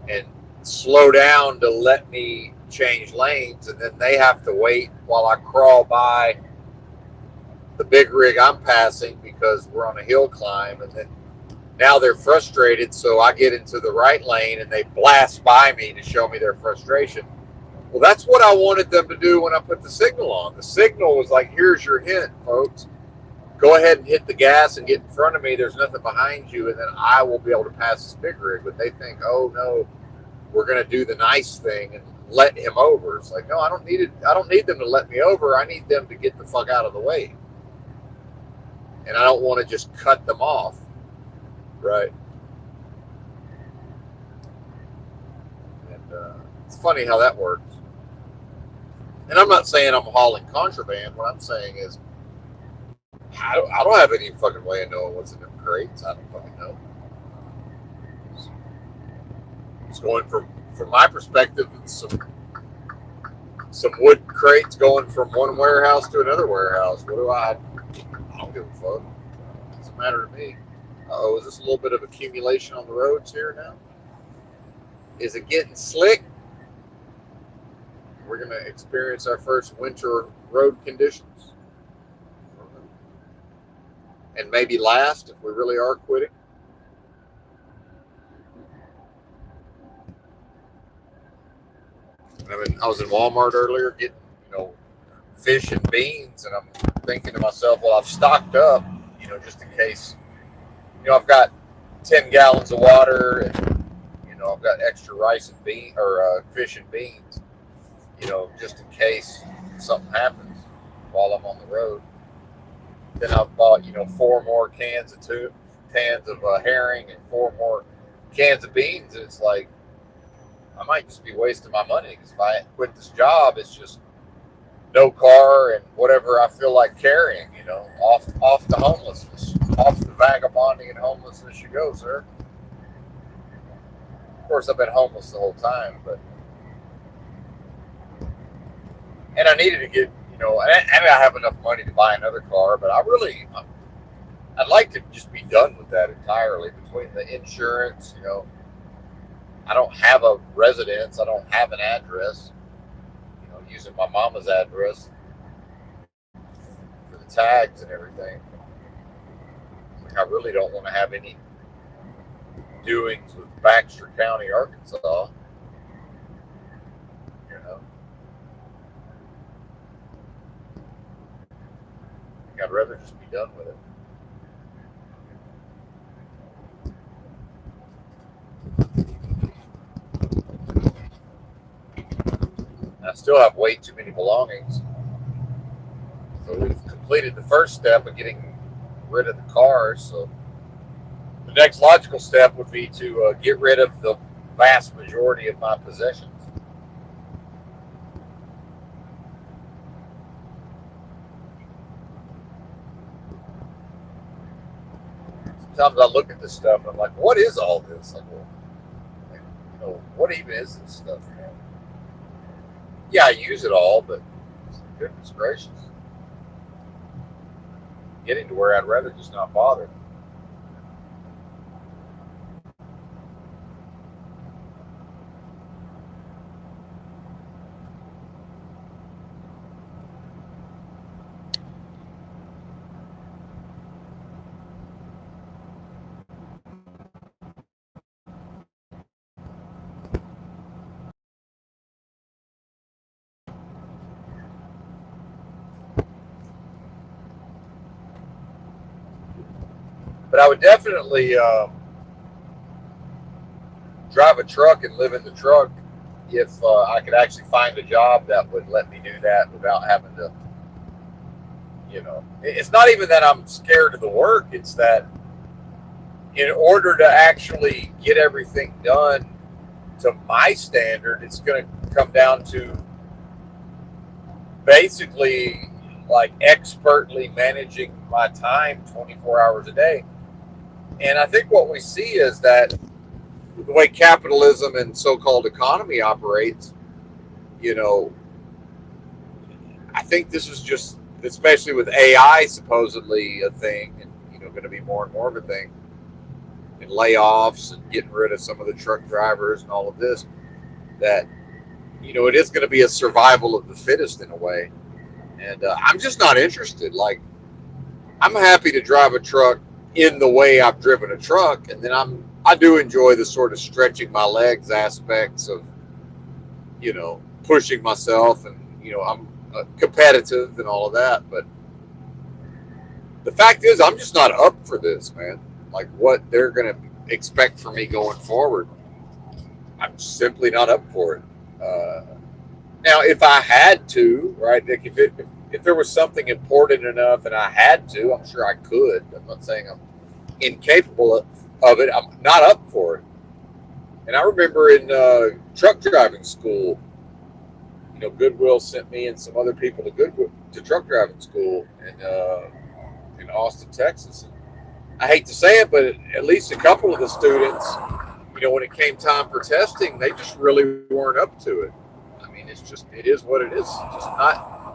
Speaker 1: and slow down to let me change lanes, and then they have to wait while I crawl by the big rig I'm passing because we're on a hill climb, and then now they're frustrated, so I get into the right lane and they blast by me to show me their frustration. Well, that's what I wanted them to do when I put the signal on. The signal was like, here's your hint, folks. Go ahead and hit the gas and get in front of me. There's nothing behind you, and then I will be able to pass this big rig. But they think, oh no, we're going to do the nice thing and let him over. It's like, no, I don't need them to let me over. I need them to get the fuck out of the way. And I don't want to just cut them off, right? And it's funny how that works. And I'm not saying I'm hauling contraband. What I'm saying is, I don't have any fucking way of knowing what's in them crates. I don't fucking know. It's going from my perspective, some wood crates going from one warehouse to another warehouse. I don't give a fuck. It doesn't matter to me. Oh, is this a little bit of accumulation on the roads here now? Is it getting slick? We're going to experience our first winter road conditions. And maybe last if we really are quitting. I was in Walmart earlier getting, fish and beans, and I'm thinking to myself, well, I've stocked up, just in case. I've got 10 gallons of water, and I've got extra rice and fish and beans, just in case something happens while I'm on the road. Then I've bought, 4 more cans of herring and 4 more cans of beans. And it's like, I might just be wasting my money, because if I quit this job, it's just no car and whatever I feel like carrying, off to homelessness, off to vagabonding and homelessness you go, sir. Of course, I've been homeless the whole time, and I needed to get, and I have enough money to buy another car, but I'd like to just be done with that entirely. Between the insurance, I don't have a residence, I don't have an address, using my mama's address for the tags and everything. Like, I really don't want to have any doings with Baxter County, Arkansas. You know, I'd rather just be done with it. I still have way too many belongings. So we've completed the first step of getting rid of the cars. So the next logical step would be to get rid of the vast majority of my possessions. Sometimes I look at this stuff and I'm like, what is all this? Like, what even is this stuff? Yeah, I use it all, but goodness gracious, getting to where I'd rather just not bother. But I would definitely drive a truck and live in the truck if I could actually find a job that would let me do that without having to, It's not even that I'm scared of the work. It's that in order to actually get everything done to my standard, it's going to come down to basically like expertly managing my time 24 hours a day. And I think what we see is that the way capitalism and so-called economy operates, I think this is just, especially with AI supposedly a thing, and going to be more and more of a thing, and layoffs and getting rid of some of the truck drivers and all of this, that it is going to be a survival of the fittest in a way. And I'm just not interested. Like, I'm happy to drive a truck in the way I've driven a truck, and then I do enjoy the sort of stretching my legs aspects of pushing myself, and I'm competitive and all of that. But the fact is, I'm just not up for this, man. Like, what they're going to expect from me going forward, I'm simply not up for it. Now, if I had to, right, like if there was something important enough and I had to, I'm sure I could. I'm not saying I'm incapable of it. I'm not up for it. And I remember in truck driving school, Goodwill sent me and some other people to truck driving school in Austin, Texas. And I hate to say it, but at least a couple of the students, when it came time for testing, they just really weren't up to it. I mean, it is what it is. Just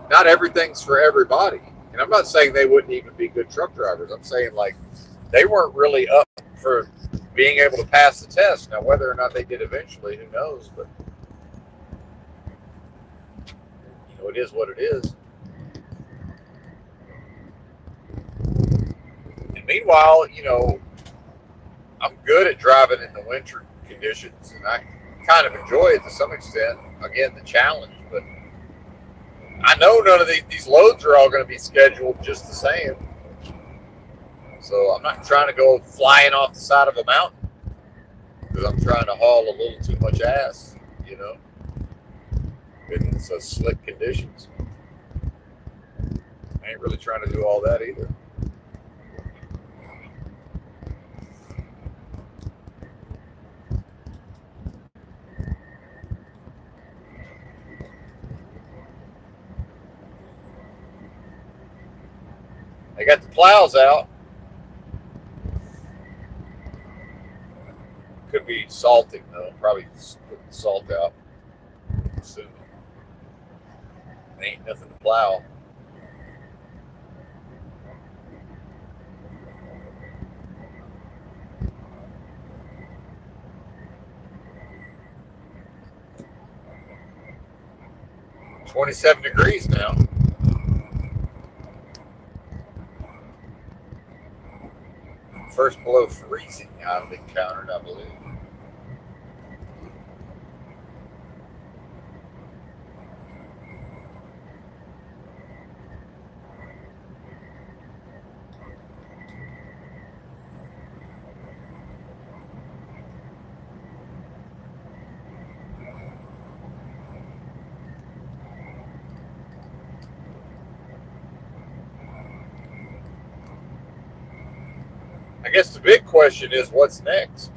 Speaker 1: not everything's for everybody. And I'm not saying they wouldn't even be good truck drivers. I'm saying, like, they weren't really up for being able to pass the test. Now, whether or not they did eventually, who knows? But it is what it is. And meanwhile, I'm good at driving in the winter conditions, and I kind of enjoy it to some extent. Again, the challenge, but I know none of these loads are all going to be scheduled just the same. So I'm not trying to go flying off the side of a mountain because I'm trying to haul a little too much ass, in such slick conditions. I ain't really trying to do all that either. They got the plows out. Could be salting though. Probably putting salt out soon. Ain't nothing to plow. $27 now. First below freezing I've encountered, I believe. I guess the big question is what's next.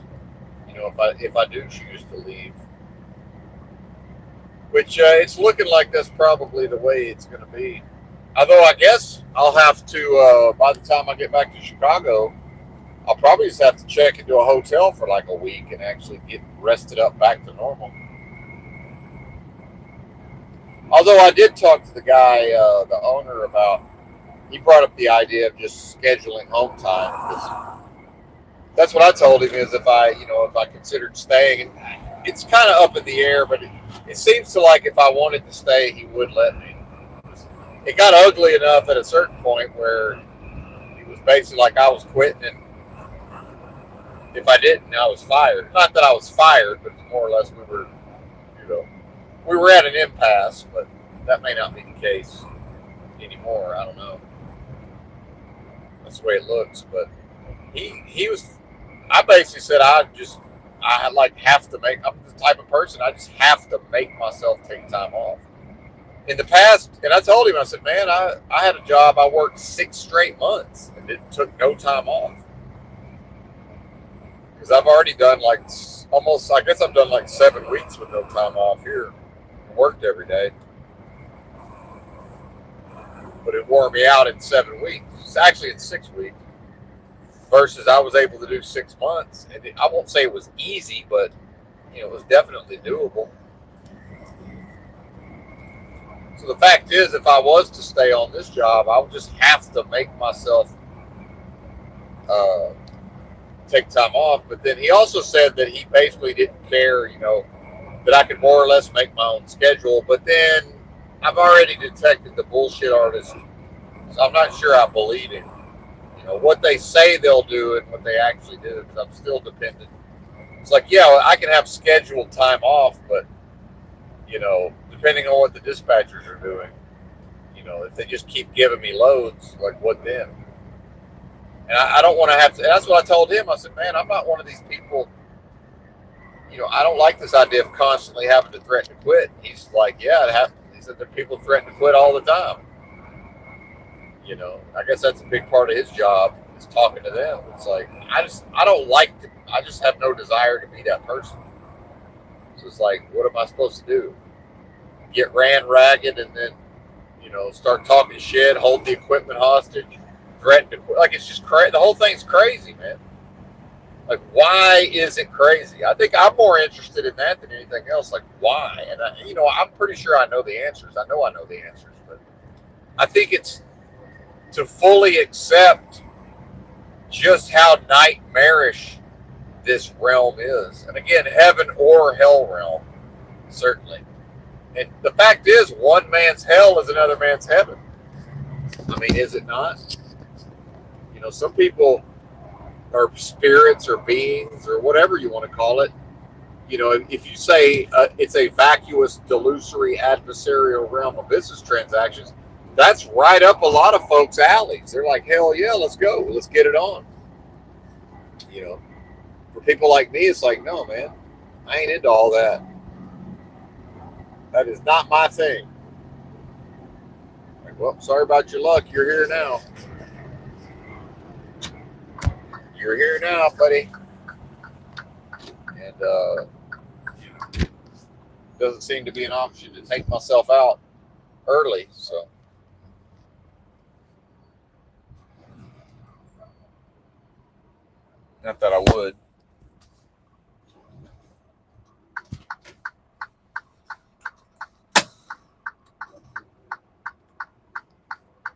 Speaker 1: You know, if I do choose to leave, which it's looking like that's probably the way it's going to be. Although I guess I'll have to by the time I get back to Chicago, I'll probably just have to check into a hotel for like a week and actually get rested up back to normal. Although I did talk to the guy, the owner, about. He brought up the idea of just scheduling home time because that's what I told him is if I considered staying, and it's kind of up in the air, but it seems to like if I wanted to stay, he would let me. It got ugly enough at a certain point where he was basically like I was quitting, and if I didn't, I was fired. Not that I was fired, but more or less we were at an impasse, but that may not be the case anymore. I don't know. That's the way it looks, but he was. I basically said I like have to make. I'm the type of person I just have to make myself take time off. In the past, and I told him, I said, man, I had a job. I worked 6 straight months and it took no time off because I've already done like almost. I guess I've done like 7 weeks with no time off here. I worked every day, but it wore me out in 7 weeks. It's actually in 6 weeks. Versus I was able to do 6 months. And I won't say it was easy, but it was definitely doable. So the fact is, if I was to stay on this job, I would just have to make myself take time off. But then he also said that he basically didn't care, that I could more or less make my own schedule. But then I've already detected the bullshit artist, so I'm not sure I believe it. What they say they'll do and what they actually do, because I'm still dependent. It's like, yeah, I can have scheduled time off, but, depending on what the dispatchers are doing, if they just keep giving me loads, like what then? And I don't want to have to, and that's what I told him. I said, man, I'm not one of these people, I don't like this idea of constantly having to threaten to quit. He's like, yeah, it happens. He said that people threaten to quit all the time. I guess that's a big part of his job is talking to them. It's like, I don't like to, I just have no desire to be that person. So it's like, what am I supposed to do? Get ran ragged and then, start talking shit, hold the equipment hostage, threaten to quit. Like, it's just crazy. The whole thing's crazy, man. Like, why is it crazy? I think I'm more interested in that than anything else. Like, why? And, I'm pretty sure I know the answers. I know the answers, but I think it's to fully accept just how nightmarish this realm is. And again, heaven or hell realm, certainly. And the fact is, one man's hell is another man's heaven. I mean, is it not? Some people are spirits or beings or whatever you want to call it. If you say it's a vacuous, delusory, adversarial realm of business transactions, that's right up a lot of folks' alleys. They're like, hell yeah, let's go. Let's get it on. For people like me, it's like, no, man, I ain't into all that. That is not my thing. Like, well, sorry about your luck. You're here now. You're here now, buddy. And doesn't seem to be an option to take myself out early, so. Not that I would.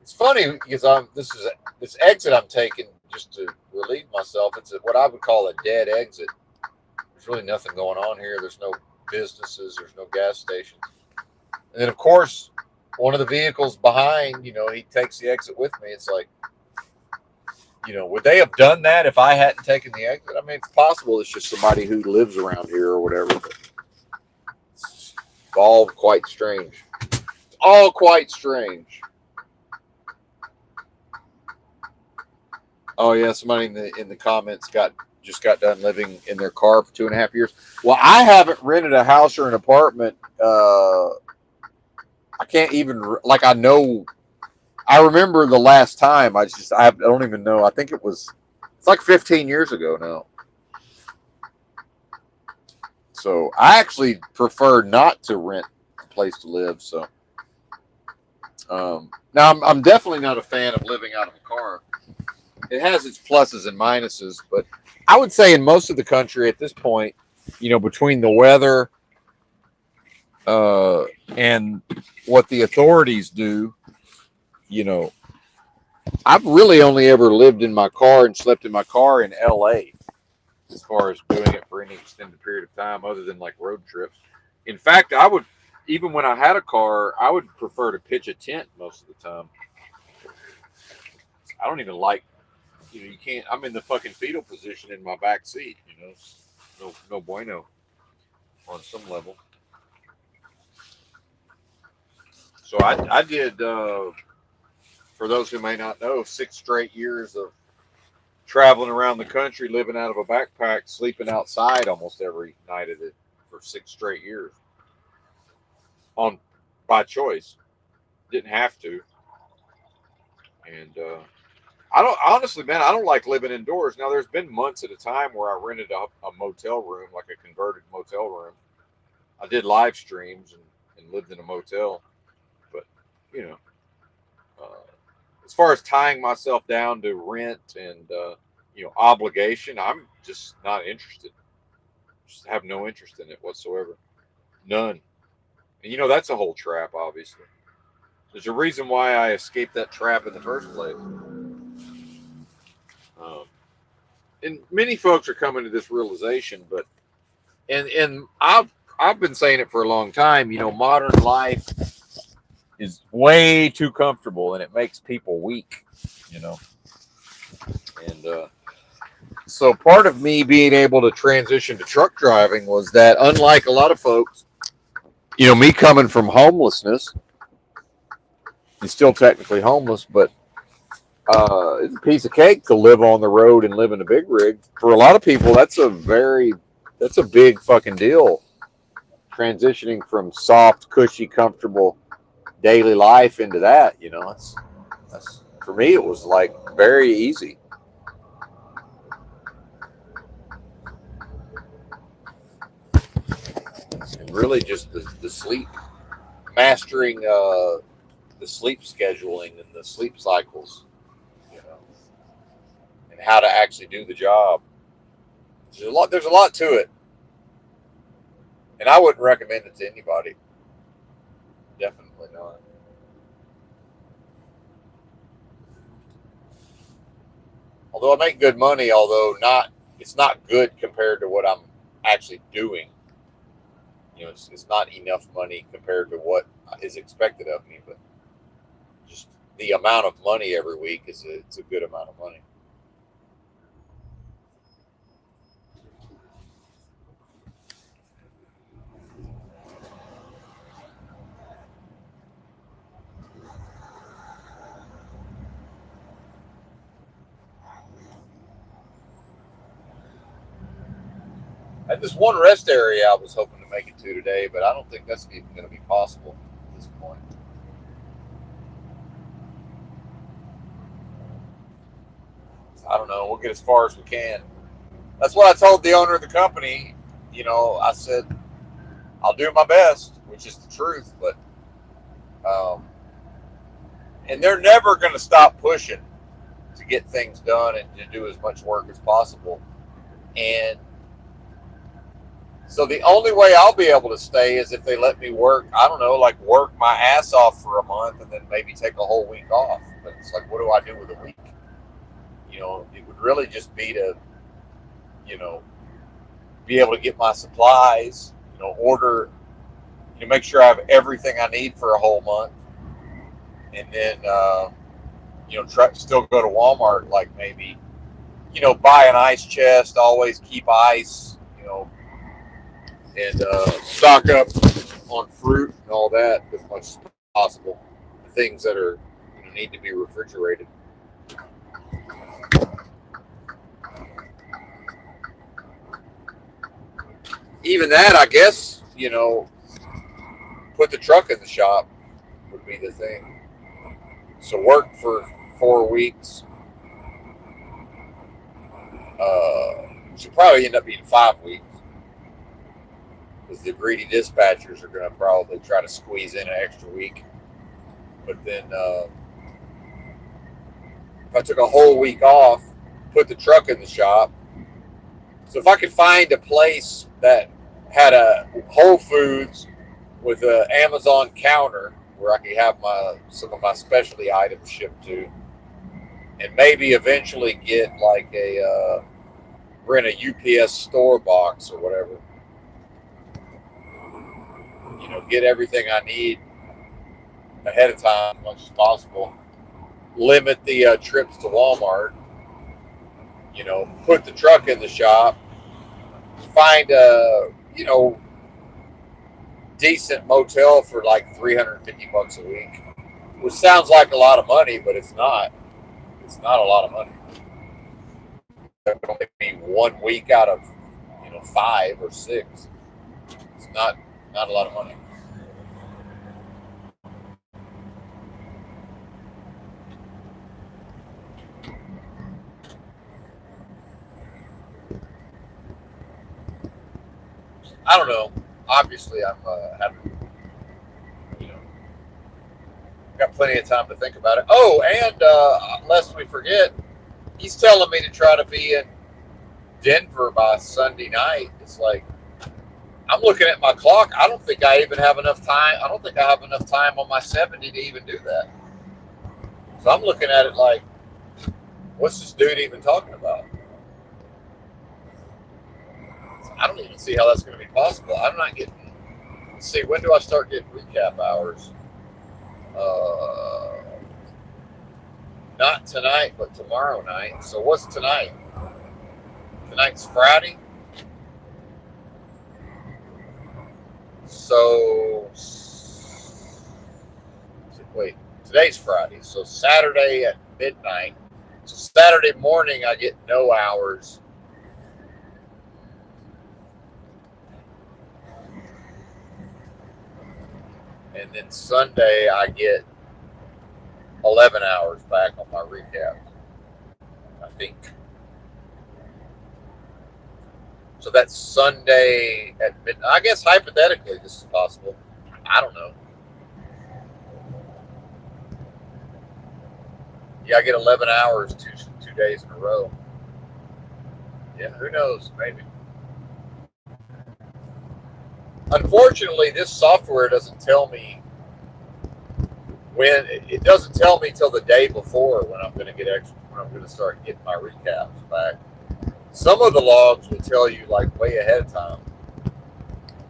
Speaker 1: It's funny because this exit I'm taking just to relieve myself. It's what I would call a dead exit. There's really nothing going on here. There's no businesses. There's no gas stations. And then of course, one of the vehicles behind, he takes the exit with me. It's like, would they have done that if I hadn't taken the exit? I mean, it's possible it's just somebody who lives around here or whatever. But it's all quite strange. It's all quite strange. Oh yeah, somebody in the comments just got done living in their car for 2.5 years. Well, I haven't rented a house or an apartment. I can't even like I know. I remember the last time. I don't even know. I think it's like 15 years ago now. So I actually prefer not to rent a place to live. So now I'm definitely not a fan of living out of a car. It has its pluses and minuses, but I would say in most of the country at this point, between the weather and what the authorities do, I've really only ever lived in my car and slept in my car in LA as far as doing it for any extended period of time other than like road trips. In fact, I would, even when I had a car, I would prefer to pitch a tent most of the time. I don't even like, you can't, I'm in the fucking fetal position in my back seat, no bueno on some level. So I did, for those who may not know, 6 straight years of traveling around the country, living out of a backpack, sleeping outside almost every night of it for 6 straight years on by choice. Didn't have to. And I don't honestly, man, I don't like living indoors. Now, there's been months at a time where I rented a motel room, like a converted motel room. I did live streams and lived in a motel, but you know, uh, as far as tying myself down to rent and obligation, I'm just not interested. Just have no interest in it whatsoever. None. And that's a whole trap. Obviously, there's a reason why I escaped that trap in the first place. Um, and many folks are coming to this realization, but and I've been saying it for a long time. Modern life is way too comfortable, and it makes people weak. You know, and so part of me being able to transition to truck driving was that, unlike a lot of folks, me coming from homelessness, and still technically homeless, but it's a piece of cake to live on the road and live in a big rig. For a lot of people, that's a big fucking deal. Transitioning from soft, cushy, comfortable daily life into that, that's for me. It was like very easy. And really, just the sleep, mastering the sleep scheduling and the sleep cycles, and how to actually do the job. There's a lot to it, and I wouldn't recommend it to anybody. Definitely not. Although I make good money, although it's not good compared to what I'm actually doing. It's not enough money compared to what is expected of me, but just the amount of money every week it's a good amount of money. I had this one rest area I was hoping to make it to today, but I don't think that's even going to be possible at this point. I don't know. We'll get as far as we can. That's what I told the owner of the company. I said I'll do my best, which is the truth, but and they're never going to stop pushing. to get things done and to do as much work as possible. And so the only way I'll be able to stay is if they let me work, I don't know, like work my ass off for a month and then maybe take a whole week off. But it's like, what do I do with a week? It would really just be to, be able to get my supplies, order, make sure I have everything I need for a whole month. And then, still go to Walmart, like maybe, buy an ice chest, always keep ice, and stock up on fruit and all that as much as possible. The things that are need to be refrigerated. Even that, I guess, put the truck in the shop would be the thing. So work for 4 weeks. Should probably end up being 5 weeks. Because the greedy dispatchers are going to probably try to squeeze in an extra week. But then if I took a whole week off, put the truck in the shop. So if I could find a place that had a Whole Foods with an Amazon counter where I could have some of my specialty items shipped to, and maybe eventually get like rent a UPS store box or whatever. Get everything I need ahead of time as much as possible. Limit the trips to Walmart. Put the truck in the shop. Find a decent motel for like $350 a week, which sounds like a lot of money, but it's not. It's not a lot of money. It would only be 1 week out of 5 or 6. It's not a lot of money. I don't know. Obviously, I'm having, got plenty of time to think about it. Oh, and lest we forget, he's telling me to try to be in Denver by Sunday night. It's like, I'm looking at my clock. I don't think I even have enough time. I don't think I have enough time on my 70 to even do that. So I'm looking at it like, what's this dude even talking about? I don't even see how that's going to be possible. I'm not getting. Let's see, when do I start getting recap hours? Not tonight, but tomorrow night. So what's tonight? Tonight's Friday. So wait, today's Friday. So Saturday at midnight. So Saturday morning I get no hours. And then Sunday I get 11 hours back on my recap, I think. So that's Sunday at midnight. I guess hypothetically this is possible. I don't know. Yeah, I get 11 hours two days in a row. Yeah, who knows? Maybe. Unfortunately, this software doesn't tell me when. It doesn't tell me till the day before when I'm going to get extra. When I'm going to start getting my recaps back. Some of the logs will tell you like way ahead of time,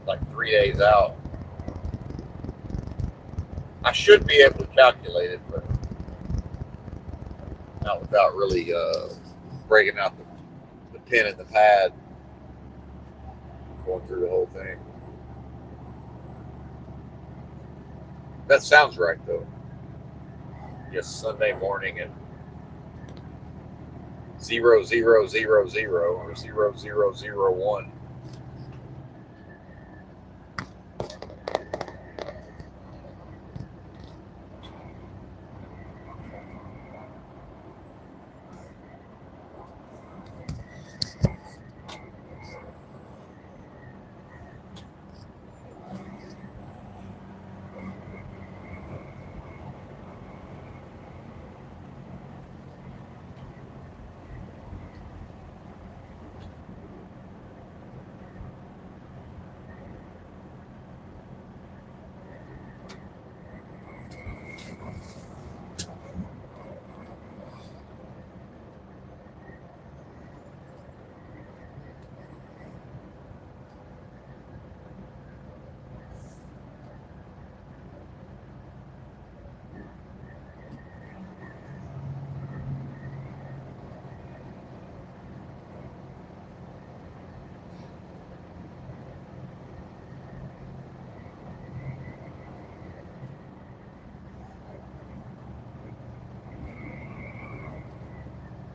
Speaker 1: like 3 days out. I should be able to calculate it, but not without really breaking out the pen and the pad, going through the whole thing. That sounds right, though. Yes, Sunday morning at 0000 or 0001.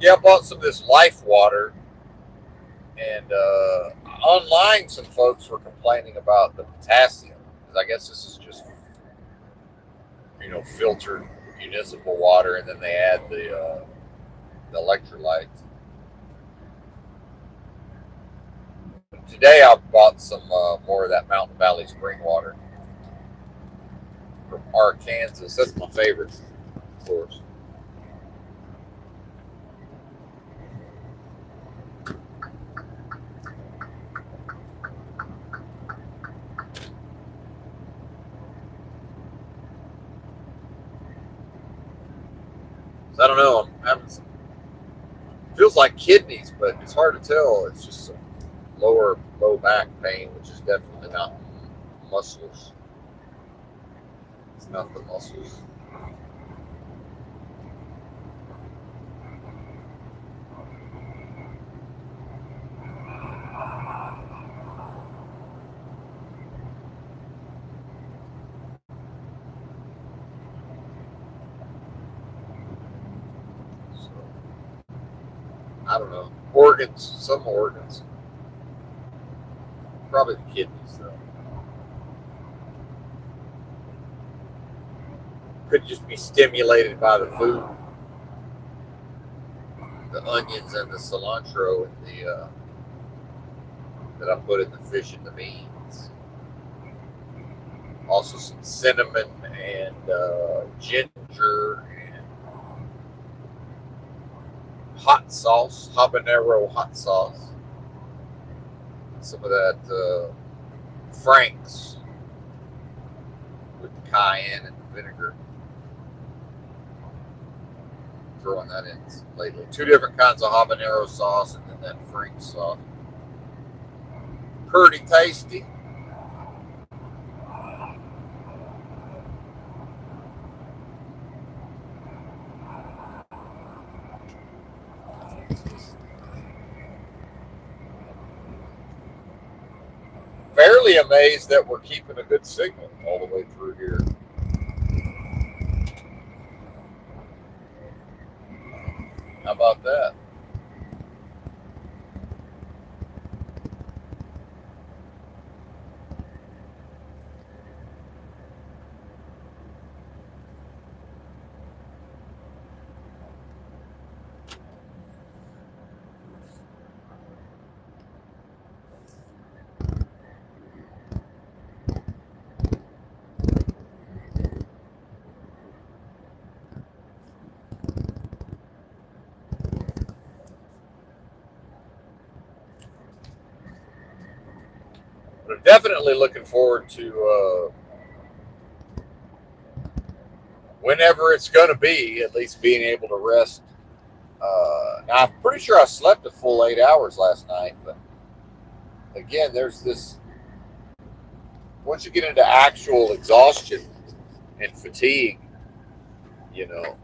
Speaker 1: Yeah, I bought some of this Life water, and online some folks were complaining about the potassium because I guess this is just filtered municipal water, and then they add the electrolytes. Today I bought some more of that Mountain Valley spring water from Arkansas. That's my favorite, of course. So I don't know. I'm having some, feels like kidneys, but it's hard to tell. It's just some low back pain, which is definitely not muscles. It's not the muscles. So I don't know. Organs, some organs. Probably the kidneys, though. Could just be stimulated by the food, the onions and the cilantro and the that I put in the fish and the beans. Also some cinnamon and ginger and hot sauce, habanero hot sauce. Some of that Frank's with the cayenne and the vinegar. Throwing that in lately. Two different kinds of habanero sauce and then that Frank's sauce. Pretty tasty. Fairly amazed that we're keeping a good signal all the way through here. How about that? But I'm definitely looking forward to whenever it's going to be, at least being able to rest. Now, I'm pretty sure I slept a full 8 hours last night, but again, there's this once you get into actual exhaustion and fatigue, you know,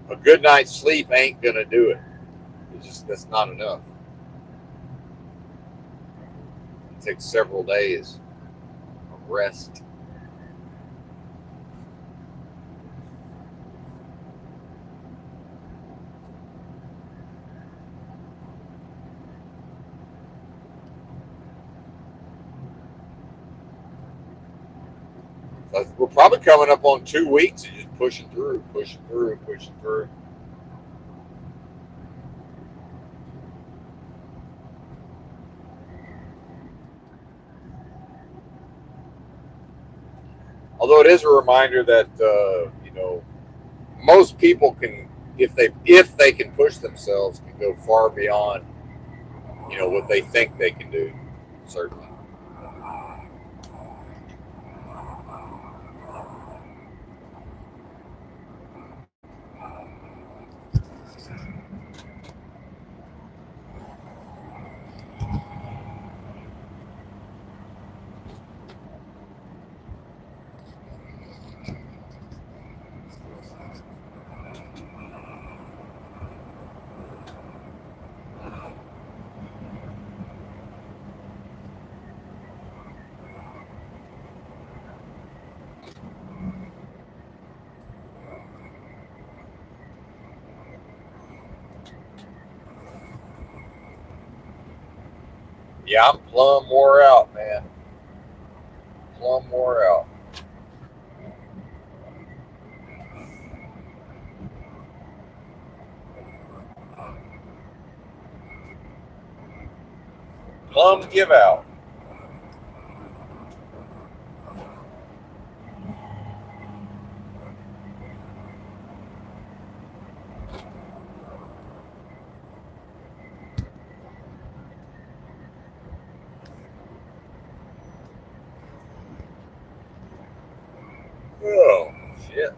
Speaker 1: a good night's sleep ain't going to do it. It's just that's not enough. It takes several days of rest. We're probably coming up on 2 weeks of just pushing through, pushing through, pushing through. Although it is a reminder that most people can, if they can push themselves, can go far beyond what they think they can do. Certainly. Yeah, I'm plumb wore out, man. Plumb wore out. Plum give out. Oh, shit.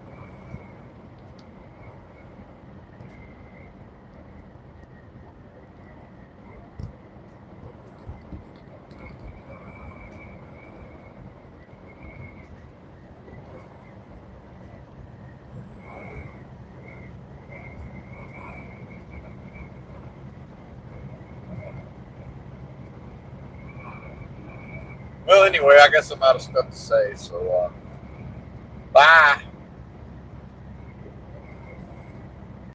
Speaker 1: Well, anyway, I guess I'm out of stuff to say, so bye.